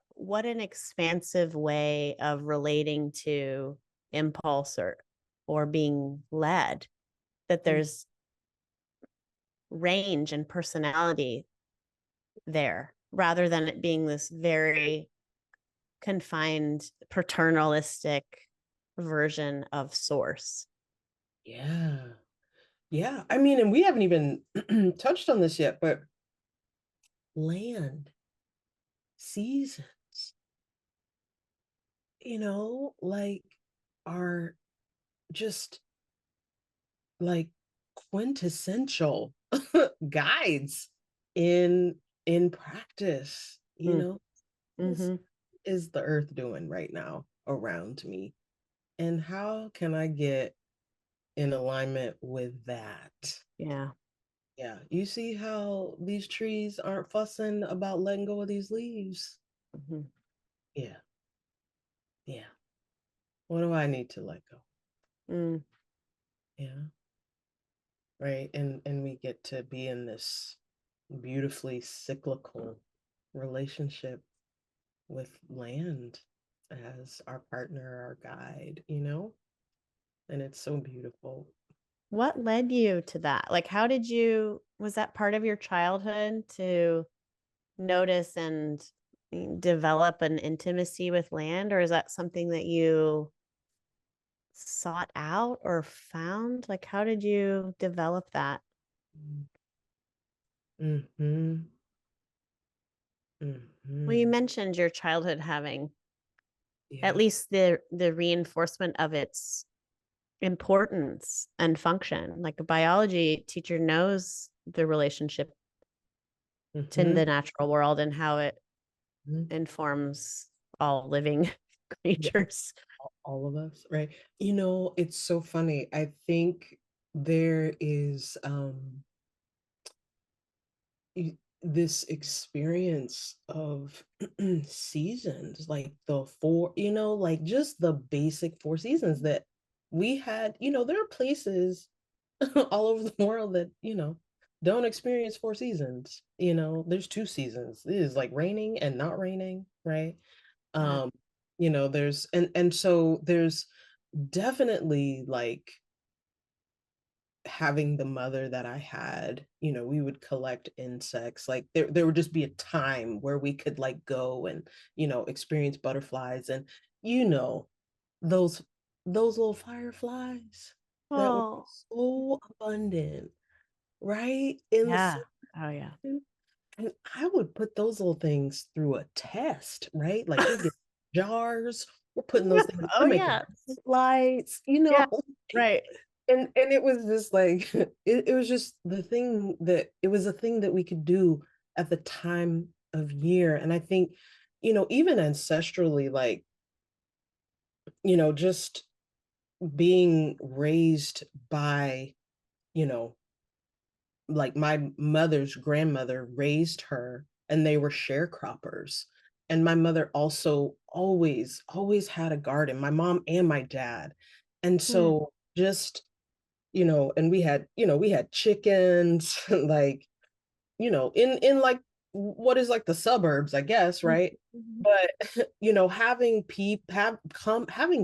what an expansive way of relating to impulse or being led, that Mm. there's range and personality there rather than it being this very confined paternalistic version of source. Yeah. Yeah. I mean, and we haven't even touched on this yet, but land, seasons, like, are just like quintessential guides. in in practice, you Mm, know, what mm-hmm. is the earth doing right now around me? And how can I get in alignment with that? Yeah. Yeah, you see how these trees aren't fussing about letting go of these leaves? Mm-hmm. Yeah, yeah. What do I need to let go? Mm. Yeah, right. And we get to be in this beautifully cyclical relationship with land as our partner, our guide, you know? And it's so beautiful. What led you to that? Like, how did you, was that part of your childhood to notice and develop an intimacy with land? Or is that something that you sought out or found? Like, how did you develop that? Mm-hmm. Well, you Mm-hmm. mentioned your childhood having at Yeah. least the reinforcement of its importance and function. Like a biology teacher knows the relationship to Mm-hmm. the natural world and how it Mm-hmm. informs all living Yeah. creatures. All of us, right? You know, it's so funny. I think there is this experience of seasons, like the four, you know, like just the basic four seasons that we had. You know, there are places all over the world that, you know, don't experience four seasons. You know, there's two seasons. It is like raining and not raining, right? Yeah. Um, you know, there's and so there's definitely like having the mother that I had, you know, we would collect insects. Like there would just be a time where we could like go and, you know, experience butterflies and, you know, those those little fireflies that were Oh, so abundant, right? In the yeah. sun. Oh, yeah. And I would put those little things through a test, right? Like we're getting jars, we're putting those things, Oh, we're making yeah. lights, you Yeah. know. Right. And it was just like it was just the thing that it was a thing that we could do at the time of year. And I think, you know, even ancestrally, like, you know, just being raised by, you know, like my mother's grandmother raised her and they were sharecroppers. And my mother also always had a garden, my mom and my dad. And Mm, so just, you know, and we had, you know, we had chickens, like, you know, in like what is like the suburbs, I guess, mm, right? mhm. But you know, having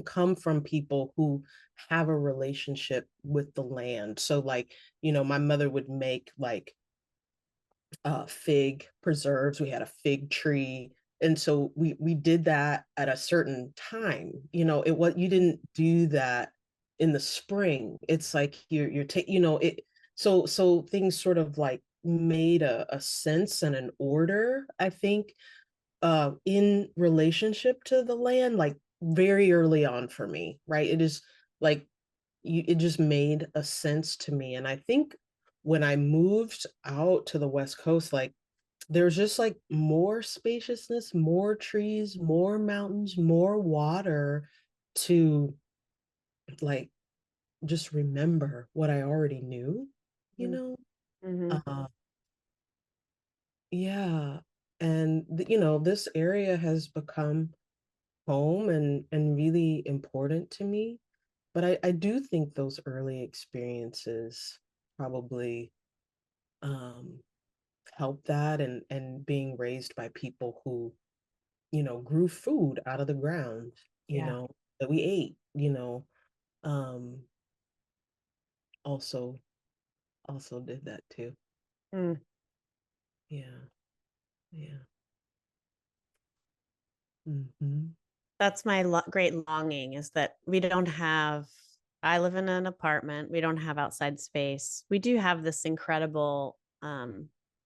come from people who have a relationship with the land. So like, you know, my mother would make like fig preserves. We had a fig tree. And so we did that at a certain time. You know, it was you didn't do that in the spring. It's like you're taking, you know, it so things sort of like made a sense and an order, I think, in relationship to the land, like very early on for me, right? It is like it just made a sense to me. And I think when I moved out to the West Coast, like there's just like more spaciousness, more trees, more mountains, more water to like just remember what I already knew, you Mm, know? mhm. Uh, yeah. And you know, this area has become home and really important to me. But I do think those early experiences probably um help that and being raised by people who, you know, grew food out of the ground, you Yeah. know, that we ate, you know, um, also also did that too. Mm. Yeah, yeah. Hmm. That's my great longing is that we don't have, I live in an apartment. We don't have outside space. We do have this incredible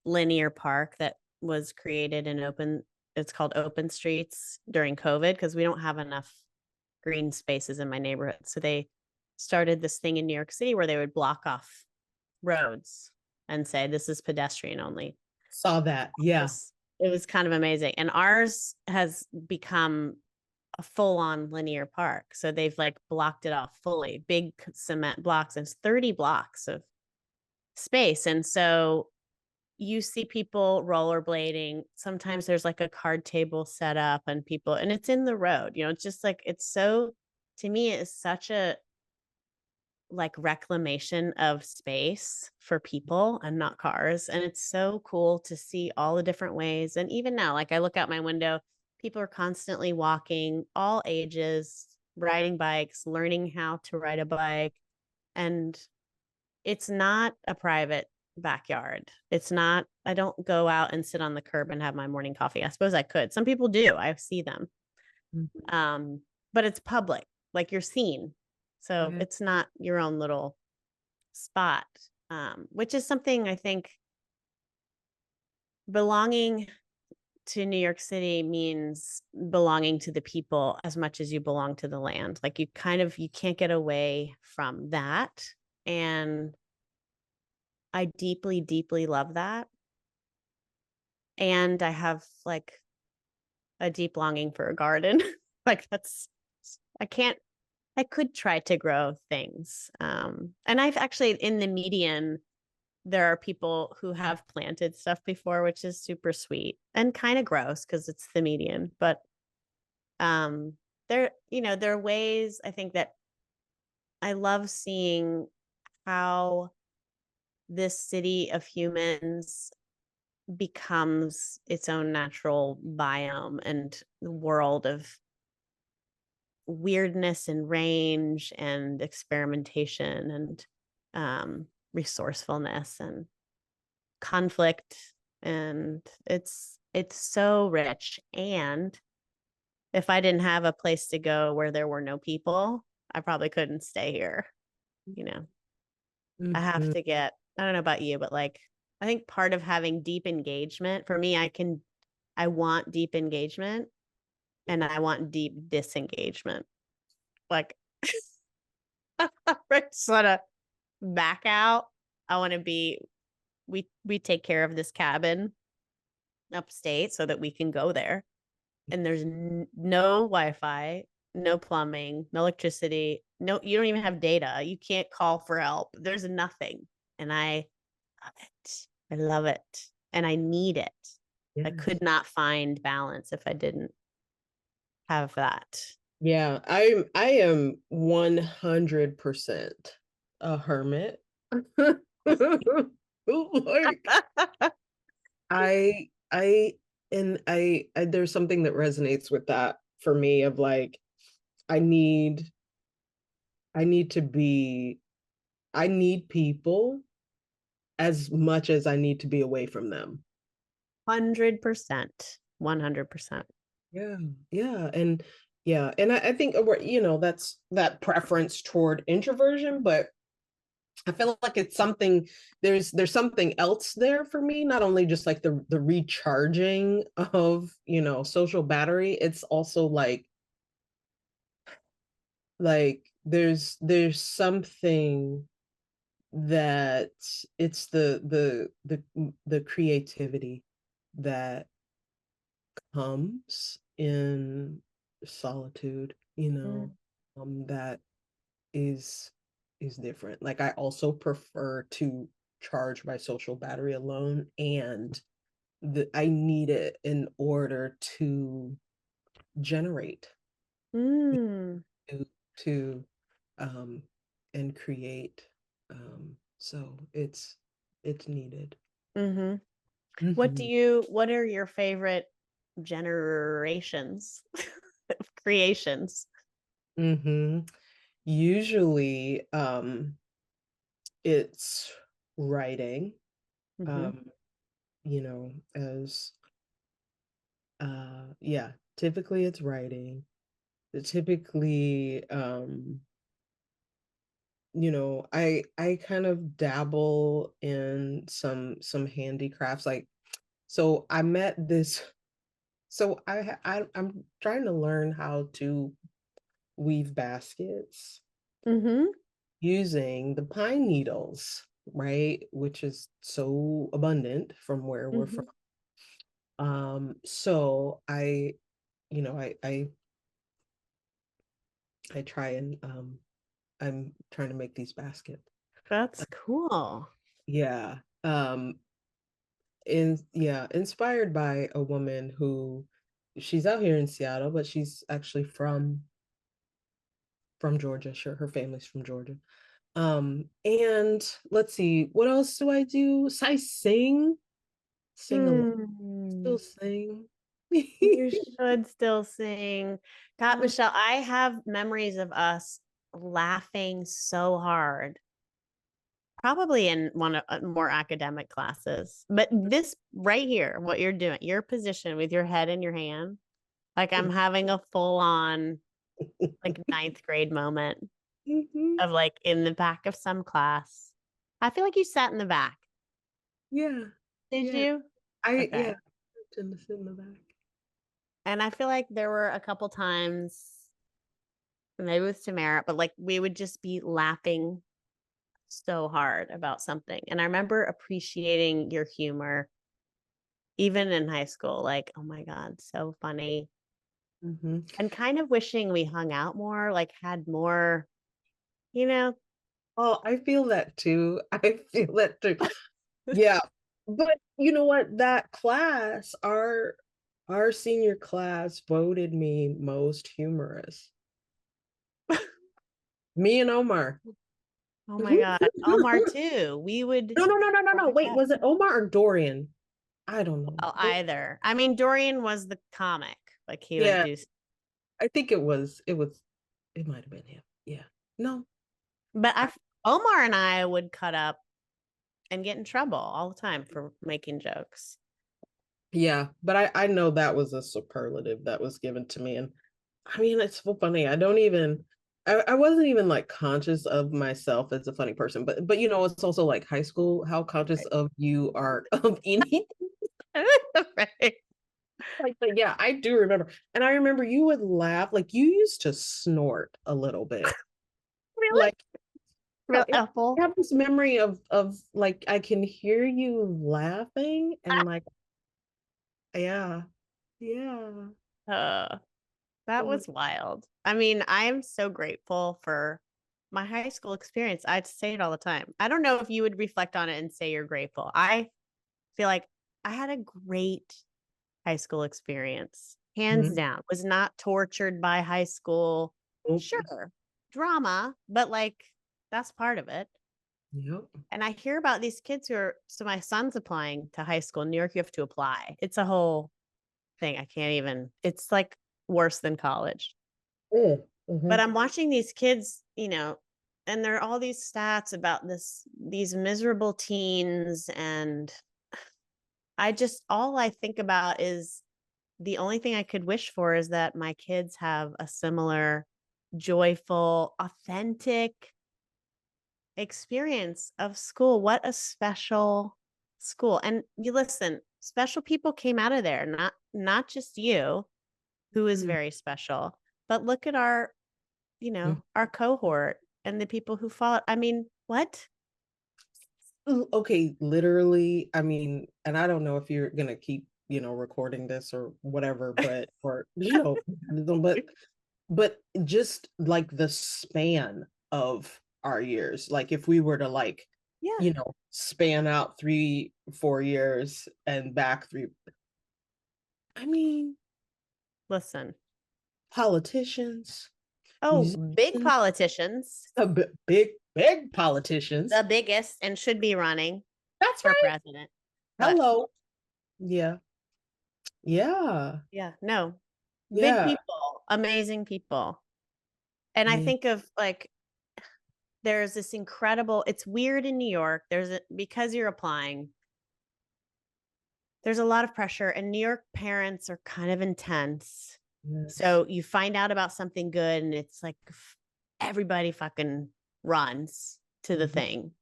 linear park that was created and open. It's called Open Streets during COVID because we don't have enough green spaces in my neighborhood. So they started this thing in New York City where they would block off roads and say, this is pedestrian only. Saw that. Yeah. It was kind of amazing. And ours has become a full-on linear park. So they've like blocked it off fully, big cement blocks, and it's 30 blocks of space. And so you see people rollerblading. Sometimes there's like a card table set up and people, and it's in the road, it's just like, it's so, to me, it's such a like reclamation of space for people and not cars. And it's so cool to see all the different ways. And even now, like I look out my window, people are constantly walking, all ages, riding bikes, learning how to ride a bike. And it's not a private backyard. It's not, I don't go out and sit on the curb and have my morning coffee. I suppose I could. Some people do. I see them. Mhm. But it's public, like you're seen. So Yeah. it's not your own little spot, which is something I think belonging to New York City means belonging to the people as much as you belong to the land. Like you can't get away from that. And I deeply, deeply love that. And I have like a deep longing for a garden. Like I can't, I could try to grow things. And I've actually in the median, there are people who have planted stuff before, which is super sweet and kind of gross because it's the median. But um, there are ways I think that I love seeing how this city of humans becomes its own natural biome and world of weirdness and range and experimentation and resourcefulness and conflict, and it's so rich. And if I didn't have a place to go where there were no people, I probably couldn't stay here. you know I have Mhm. to get, I don't know about you, but like I think part of having deep engagement for me, I want deep engagement and I want deep disengagement. Like I just want to back out. I want to be, we take care of this cabin upstate so that we can go there. And there's no Wi-Fi, no plumbing, no electricity, no, you don't even have data. You can't call for help. There's nothing. And I love it. I love it. And I need it. I Yes. could not find balance if I didn't have that. Yeah, I am 100% a hermit. Like I and I there's something that resonates with that for me of like I need I need to be I need people as much as I need to be away from them. 100%. 100%. Yeah, yeah, and yeah, and I think that's that preference toward introversion, but I feel like it's something there's something else there for me, not only just like the recharging of, social battery, it's also like there's something that it's the creativity that comes in solitude, Mm. that is is different. Like I also prefer to charge my social battery alone, and I need it in order to generate, Mm. to to um and create. So it's needed. Mm-hmm. Mhm. What are your favorite generations of creations? Mhm. Usually it's writing, Mm-hmm. um as yeah, typically it's writing. Typically, I kind of dabble in some handicrafts. Like, so I met this. So I'm trying to learn how to weave baskets Mm-hmm. using the pine needles. right? Which is so abundant from where we're from. Mhm. So you know, I try and I'm trying to make these baskets. That's cool. Yeah. Inspired by a woman who she's out here in Seattle, but she's actually from Georgia. Sure, her family's from Georgia. And let's see, what else do I do? So I sing a lot, Hmm. still sing. You should still sing. God, Oh, Michelle, I have memories of us laughing so hard, probably in one of more academic classes. But this right here, what you're doing, your position with your head in your hand, like I'm having a full on like ninth grade moment mhm. of like in the back of some class. I feel like you sat in the back. Yeah, Did yeah. you? Yeah, Okay. I tend to sit in the back. And I feel like there were a couple times, maybe with Tamara, but like we would just be laughing so hard about something. And I remember appreciating your humor, even in high school. Like, oh my God, so funny. Mhm. And kind of wishing we hung out more, like had more, you know. Oh, I feel that too. I feel that too. Yeah. But you know what? That class, our senior class voted me most humorous. Me and Omar. Oh my God. Omar No, too. We would no, no, no, no, no. crack Wait, up. was it Omar or Dorian? I don't know. Well, either. I mean, Dorian was the comic. Like he would Yeah, do, I think it might have been him. Yeah. No. but I, Omar and I would cut up and get in trouble all the time for making jokes. yeah, but I know that was a superlative that was given to me. And I mean, it's so funny. I wasn't even like conscious of myself as a funny person, but you know, it's also like high school, how conscious Right. of you are of anything. Right. Like, but yeah, I do remember. And I remember you would laugh, like you used to snort a little bit. Really? Like, Real I apple. have this memory of like I can hear you laughing and like, yeah, yeah. Uh, that Oh, was wild. I mean, I am so grateful for my high school experience. I say it all the time. I don't know if you would reflect on it and say you're grateful. I feel like I had a great high school experience, hands mhm. down. Was not tortured by high school. Nope. Sure, drama, but like that's part of it. Yep. And I hear about these kids who are, so my son's applying to high school in New York. You have to apply. It's a whole thing. I can't even, it's like worse than college. But Mhm. I'm watching these kids, and there are all these stats about these miserable teens. And all I think about is the only thing I could wish for is that my kids have a similar joyful, authentic experience of school. What a special school. And you listen, special people came out of there, not just you, who is Mhm. very special, but look at our cohort and the people who followed. I mean, what? Okay, literally, I mean, and I don't know if you're gonna keep, recording this or whatever, or but just like the span of our years, like if we were to like, Yeah. span out 3, 4 years and back three, I mean, Listen. politicians, Oh, big musicians, politicians, big politicians. the biggest, and should be running That's for right. president. But Hello. Yeah. Yeah. yeah, no, big Yeah. people, amazing people. And I Yeah. think of like, there's this incredible, it's weird in New York. Because you're applying, there's a lot of pressure, and New York parents are kind of intense. Yes. So you find out about something good, and it's like everybody fucking runs to the Mhm. thing.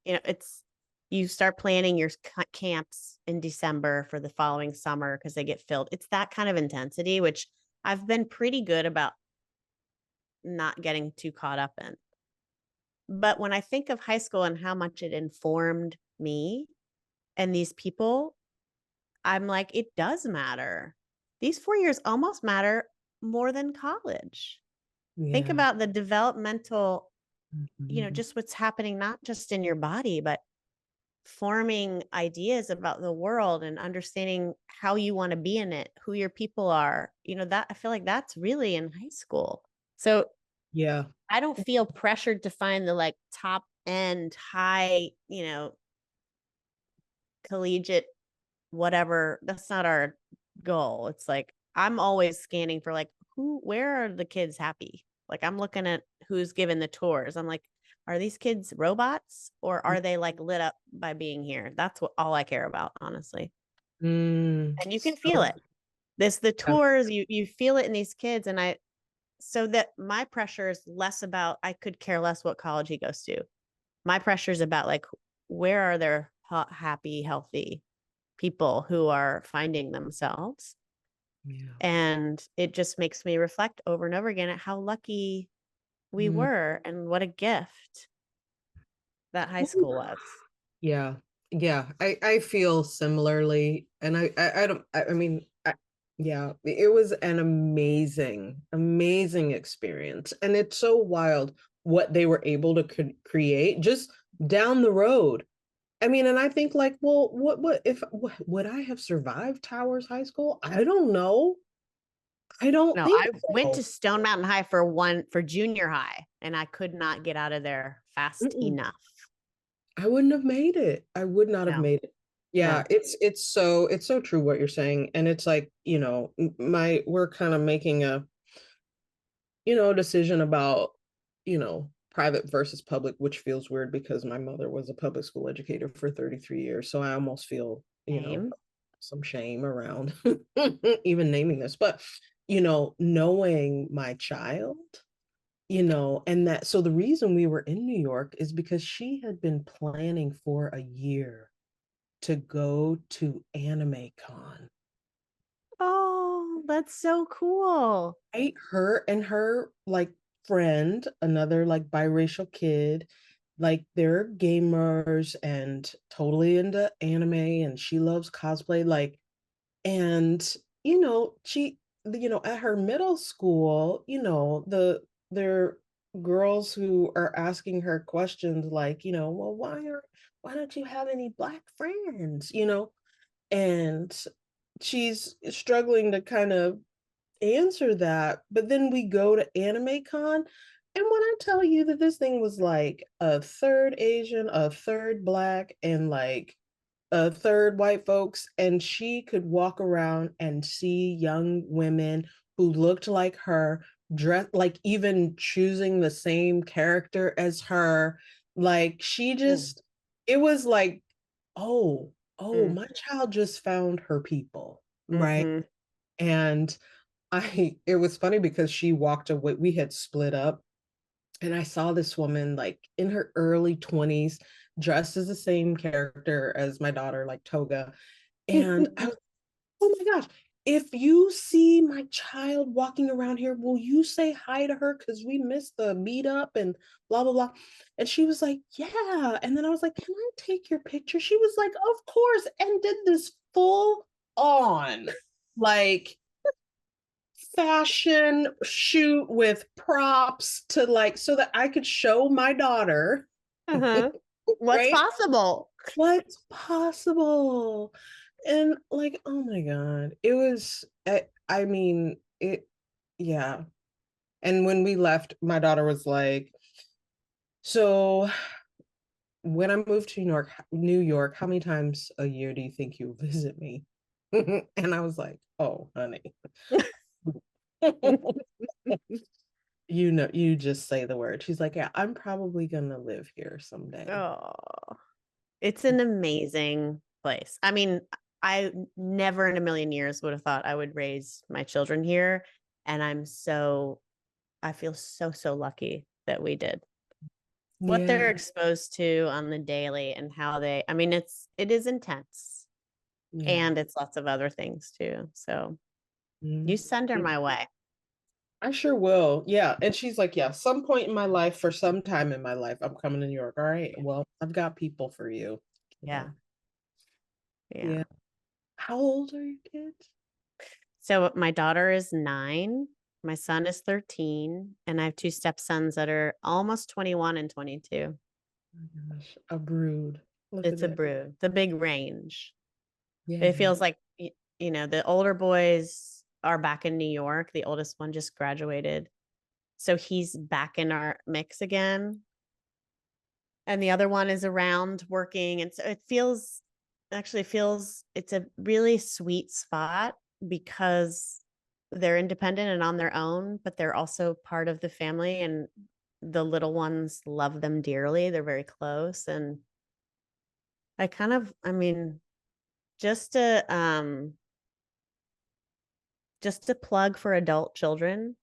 You start planning your camps in December for the following summer because they get filled. It's that kind of intensity, which I've been pretty good about not getting too caught up in. But when I think of high school and how much it informed me and these people, I'm like, it does matter. These 4 years almost matter more than college. Think Yeah. about the developmental, Mhm. just what's happening, not just in your body, but forming ideas about the world and understanding how you want to be in it, who your people are, that I feel like that's really in high school. So Yeah. I don't feel pressured to find the like top end high, collegiate, whatever. That's not our goal. It's like I'm always scanning for like where are the kids happy? Like I'm looking at who's given the tours. I'm like, are these kids robots or are they like lit up by being here? That's what all I care about, honestly. And you can feel So, it. This the yeah. tours, you feel it in these kids. And I so that my pressure is less about I could care less what college he goes to. My pressure is about like where are there happy, healthy people who are finding themselves. Yeah. And it just makes me reflect over and over again at how lucky we Mm. were and what a gift that high school was. Yeah. Yeah. I feel similarly. And I don't, I mean, yeah, it was an amazing, amazing experience. And it's so wild what they were able to create just down the road. I mean, and I think like, well, what if, would I have survived Towers High School? I don't know. I don't No, think I went to so. Stone Mountain High for junior high and I could not get out of there fast Mm-mm. enough. I wouldn't have made it. I would not have No, made it. Yeah, no. it's so true what you're saying. And it's like, my we're kind of making a decision about, private versus public, which feels weird because my mother was a public school educator for 33 years. So I almost feel, Same. some shame around even naming this. But, knowing my child, and that so the reason we were in New York is because she had been planning for a year to go to Anime Con. Oh, that's so cool. Right? Her and her like friend, another like biracial kid, like they're gamers and totally into anime and she loves cosplay. Like, and she at her middle school, they're girls who are asking her questions like, well, why don't you have any black friends, and she's struggling to kind of answer that. But then we go to Anime Con, and when I tell you that this thing was like a third Asian, a third black, and like a third white folks, and she could walk around and see young women who looked like her, dressed like even choosing the same character as her. Like she Mm, just, it was like, oh, mm, my child just found her people, right? mm-hmm. And it was funny because she walked away. We had split up, and I saw this woman like in her early 20s, dressed as the same character as my daughter, like Toga. And I was, oh my gosh, if you see my child walking around here, will you say hi to her? Because we missed the meetup and blah, blah, blah. And she was like, yeah. And then I was like, can I take your picture? She was like, of course. And did this full on, like, fashion shoot with props to like so that I could show my daughter, Uh-huh. What's right? possible? What's possible. And like, oh my God, it was, I mean, yeah. And when we left, my daughter was like, so when I moved to New York, how many times a year do you think you visit me? And I was like, oh, honey. You just say the word. She's like, yeah, I'm probably gonna live here someday. Oh, it's an amazing place. I mean, I never in a million years would have thought I would raise my children here. And I feel so, so lucky that we did. What they're Yeah. exposed to on the daily and how I mean, it is intense Yeah. and it's lots of other things too. So you Mhm. send her my way. I sure will. Yeah. And she's like, yeah, some point in my life, for some time in my life, I'm coming to New York. All right. Well, I've got people for you. Yeah. Yeah. Yeah. Yeah. How old are your kids? So my daughter is 9, my son is 13, and I have 2 stepsons that are almost 21 and 22. Oh my gosh, a brood. Look at It's a that. brood, the big range. It Yeah. feels like, the older boys are back in New York. The oldest one just graduated. So he's back in our mix again. And the other one is around working. And so it feels it's a really sweet spot because they're independent and on their own, but they're also part of the family. And the little ones love them dearly. They're very close. And I mean, just to just a plug for adult children,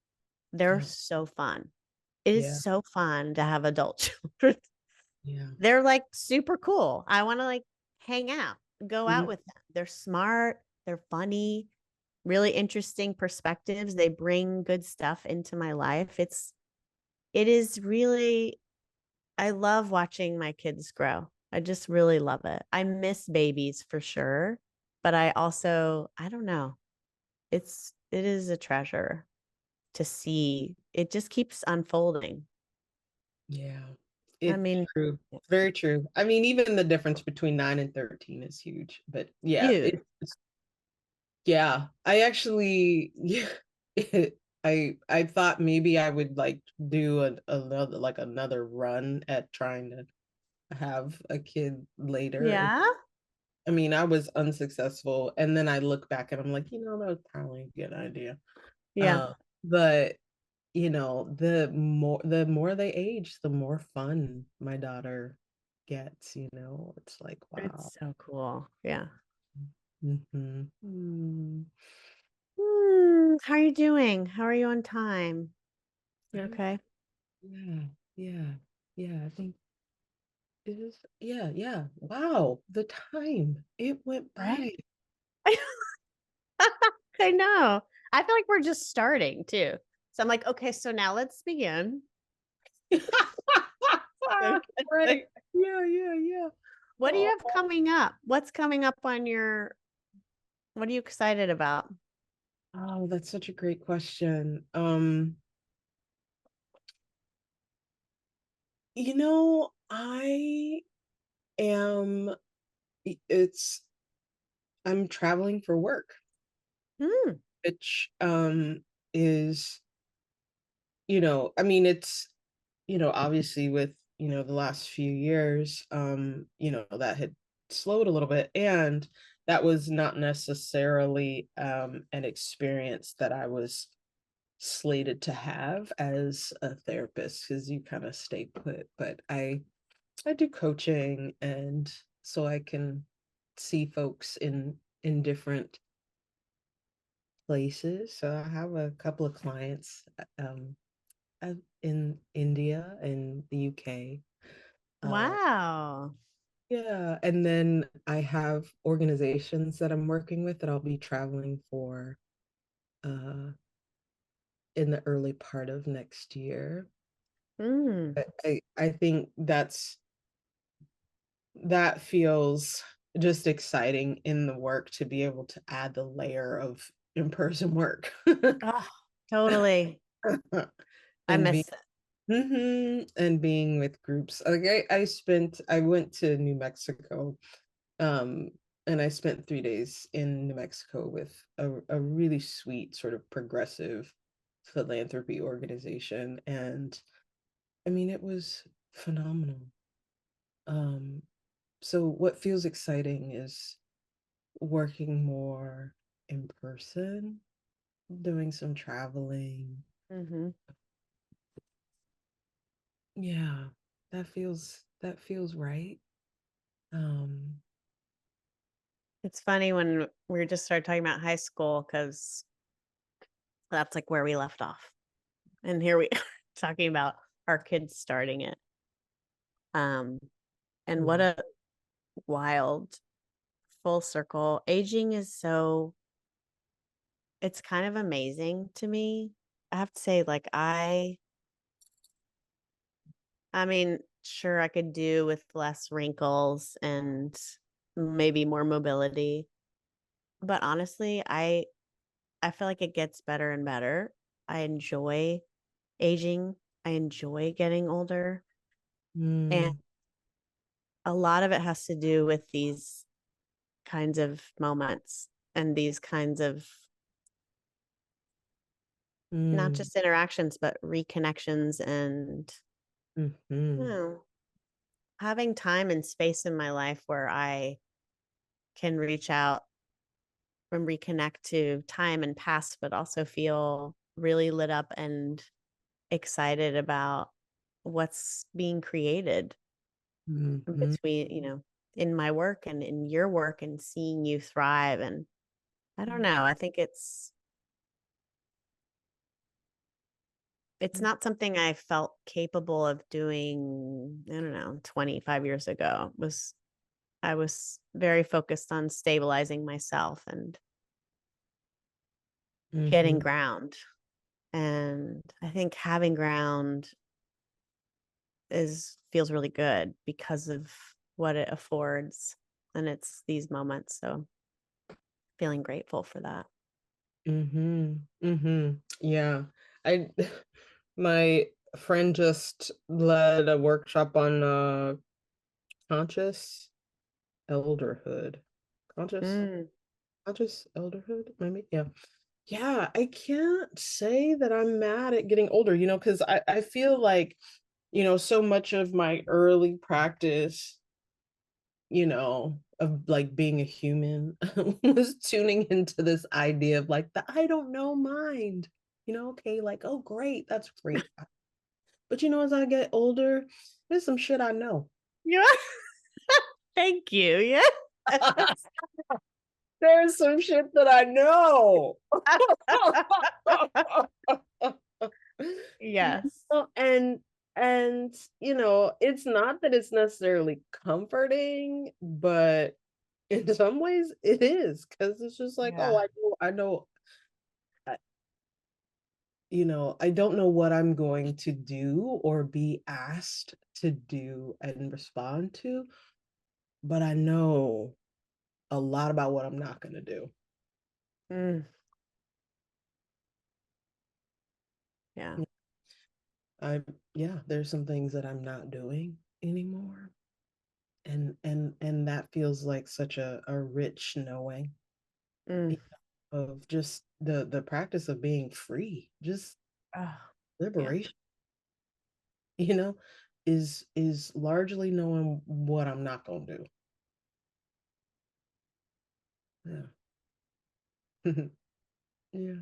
they're Oh, so fun. It is yeah. so fun to have adult children. Yeah. They're like super cool. I want to like hang out, go out Mhm. with them. They're smart, they're funny, really interesting perspectives. They bring good stuff into my life. It is really I love watching my kids grow. I just really love it. I miss babies for sure, but I don't know. It is a treasure to see. It just keeps unfolding. Yeah. I It's mean, true. Very true. I mean, even the difference between 9 and 13 is huge. But yeah, huge, yeah. I actually yeah, I thought maybe I would like do another run at trying to have a kid later. And yeah, I mean, I was unsuccessful. And then I look back and I'm like, that was probably a good idea. yeah. Uh, but the more they age, the more fun my daughter gets, it's like, wow. It's so cool. Yeah. Hmm. Mm. How are you doing? How are you on time? You I'm, okay? yeah, yeah, yeah. I think it is. Yeah, yeah. Wow, the time it went Right? by. I know. I feel like we're just starting too. So I'm like, okay, so now let's begin. Right. Yeah, yeah, yeah. What do you Oh, have coming up? What's coming up on what are you excited about? oh, that's such a great question. I am it's I'm traveling for work, Hmm. which is, I mean, it's, obviously with, the last few years, that had slowed a little bit. And that was not necessarily an experience that I was slated to have as a therapist, because you kind of stay put. But I do coaching, and so I can see folks in different places. So I have a couple of clients in India and the UK. Uh, Wow. yeah, and then I have organizations that I'm working with that I'll be traveling for uh, in the early part of next year. Hmm. I think that feels just exciting in the work, to be able to add the layer of in-person work. Oh, totally. I and being miss it. and being with groups. Like I went to New Mexico, um and I spent 3 days in New Mexico with a really sweet sort of progressive philanthropy organization. And I mean, it was phenomenal. um so what feels exciting is working more in person, doing some traveling. Hmm. Yeah, that feels right. um It's funny when we just started talking about high school because that's like where we left off. And here we are talking about our kids starting it. Um, and what wow. a wild full circle. Aging is it's kind of amazing to me. I have to say, like, I mean, sure I could do with less wrinkles and maybe more mobility. But honestly, I feel like it gets better and better. I enjoy aging. I enjoy getting older. And Mm, a lot of it has to do with these kinds of moments and these kinds of not mm, just interactions, but reconnections and you mhm, know, having time and space in my life where I can reach out and reconnect to time and past, but also feel really lit up and excited about what's being created mhm, between, in my work and in your work and seeing you thrive. And I don't know, I think it's not something I felt capable of doing, I don't know, 25 years ago. I was very focused on stabilizing myself and getting mhm, ground. And I think having ground is feels really good because of what it affords. And it's these moments. So feeling grateful for that. mhm, mhm. Yeah. I my friend just led a workshop on conscious elderhood. Conscious Mm, conscious elderhood, maybe? Yeah. Yeah, I can't say that I'm mad at getting older, because I feel like, so much of my early practice, of like being a human was tuning into this idea of like the I don't know mind, okay, like, oh, great, that's great. But as I get older, there's some shit I know. yeah. Thank you. Yeah. There's some shit that I know. You Yes. and it's not that it's necessarily comforting, but in some ways it is because it's just like, oh, Yeah. I know, I, I don't know what I'm going to do or be asked to do and respond to, but I know a lot about what I'm not going to do. Mm, yeah. I Yeah, there's some things that I'm not doing anymore. And that feels like such a rich knowing, Mm, you of just the practice of being free, just oh, yeah. liberation, you know, is largely knowing what I'm not gonna do. Yeah. Yeah.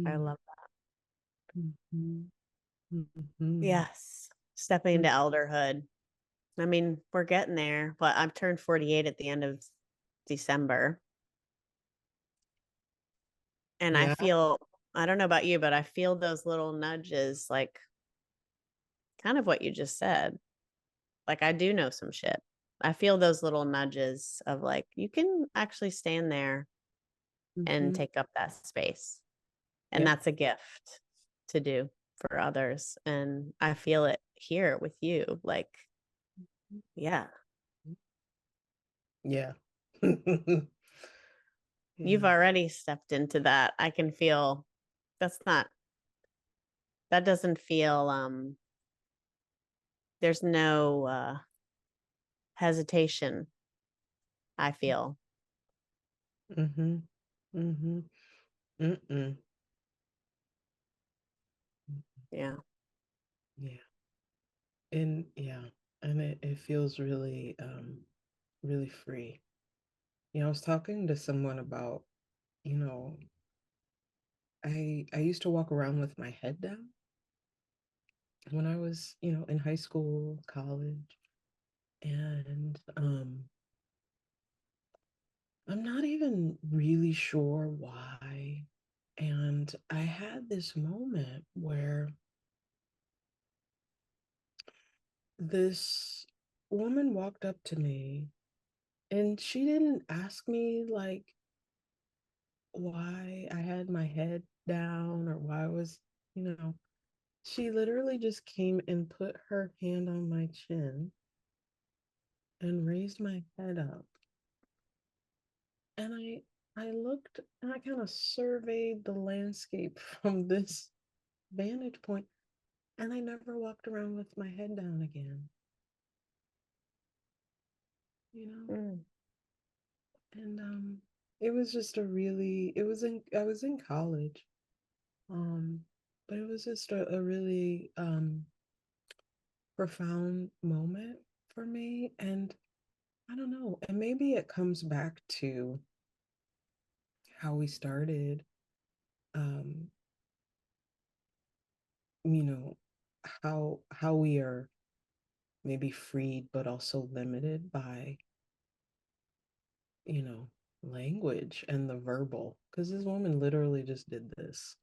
I Mm, love that. mhm, mhm, Yes. Stepping mm. into elderhood. I mean, we're getting there, but I've turned 48 at the end of December. And I Yeah. feel, I don't know about you, but I feel those little nudges, like kind of what you just said. Like I do know some shit. I feel those little nudges of like, you can actually stand there and Mhm. take up that space. And Yep. that's a gift to do for others. And I feel it here with you. Like, yeah, Yeah. you've Yeah. already stepped into that. I can feel that's not, that doesn't feel, there's no hesitation, I feel. Mhm. Mhm. Mm-mm. Yeah. Yeah. And yeah, and it feels really really free. I was talking to someone about, you know, I used to walk around with my head down when I was, in high school, college, and I'm not even really sure why. And I had this moment where this woman walked up to me and she didn't ask me like why I had my head down or why I was, you know, She literally just came and put her hand on my chin and raised my head up. And I looked and I kind of surveyed the landscape from this vantage point, and I never walked around with my head down again. You know? Mm, And it was just a really I was in college. Um, but it was just a really profound moment for me. And I don't know, and maybe it comes back to how we started, um, you know, how we are maybe freed but also limited by, you know, language and the verbal. Because this woman literally just did this,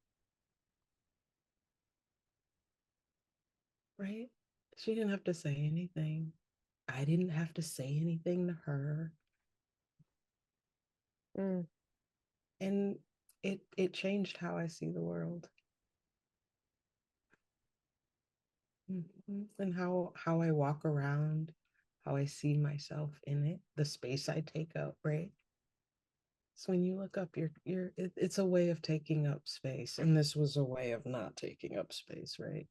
right? She didn't have to say anything. I didn't have to say anything to her. mm, And it changed how I see the world. And how I walk around, how I see myself in it, the space I take up, right? So when you look up, it's a way of taking up space, and this was a way of not taking up space, right?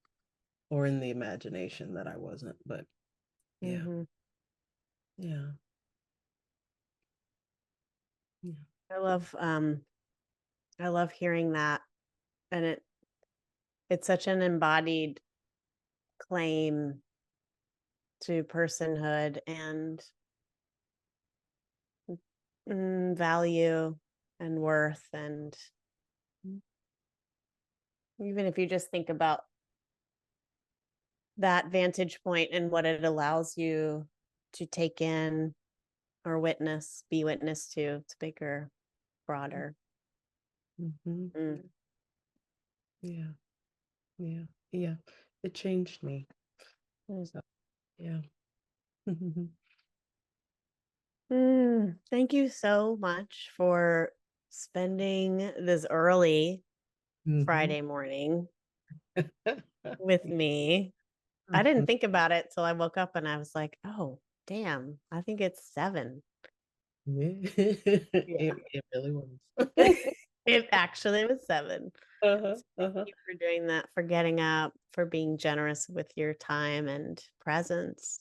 Or in the imagination that I wasn't, but yeah, mhm. yeah, yeah. I love I love hearing that. And it's such an embodied claim to personhood and value and worth. And even if you just think about that vantage point and what it allows you to take in or witness, be witness to, it's bigger, broader. Mm-hmm. Mm. Yeah, yeah, yeah. It changed me. Mm. So yeah. Thank you so much for spending this early Mhm. Friday morning with me. I didn't think about it till I woke up and I was like, oh, damn, I think it's 7. Yeah. Yeah. It really was. It actually was 7. Uh-huh, So thank uh-huh. you for doing that, for getting up, for being generous with your time and presence,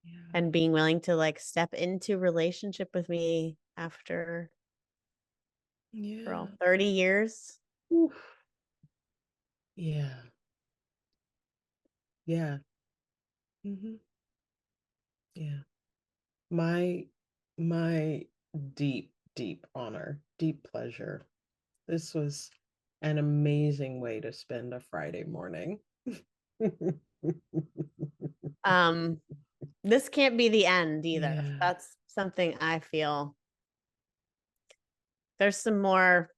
Yeah. and being willing to like step into relationship with me after Yeah. girl 30 years. Oof. Yeah. Yeah. Hmm. Yeah. My my deep, deep honor, deep pleasure. This was an amazing way to spend a Friday morning. Um, this can't be the end either. Yeah. That's something I feel. There's some more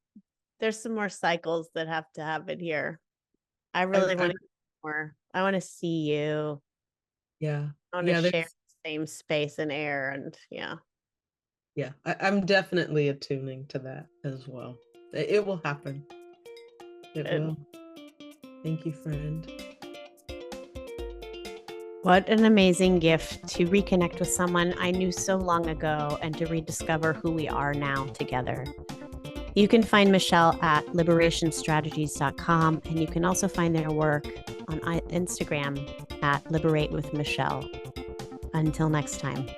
cycles that have to happen here. I really I want to more. I want to see you. yeah. I want to Yeah, share there's the same space and air, and yeah. yeah, I'm definitely attuning to that as well. It will happen. It And will. Thank you, friend. what an amazing gift to reconnect with someone I knew so long ago and to rediscover who we are now together. You can find Michelle at liberationstrategies.com, and you can also find their work on Instagram at Liberate with Michelle. Until next time.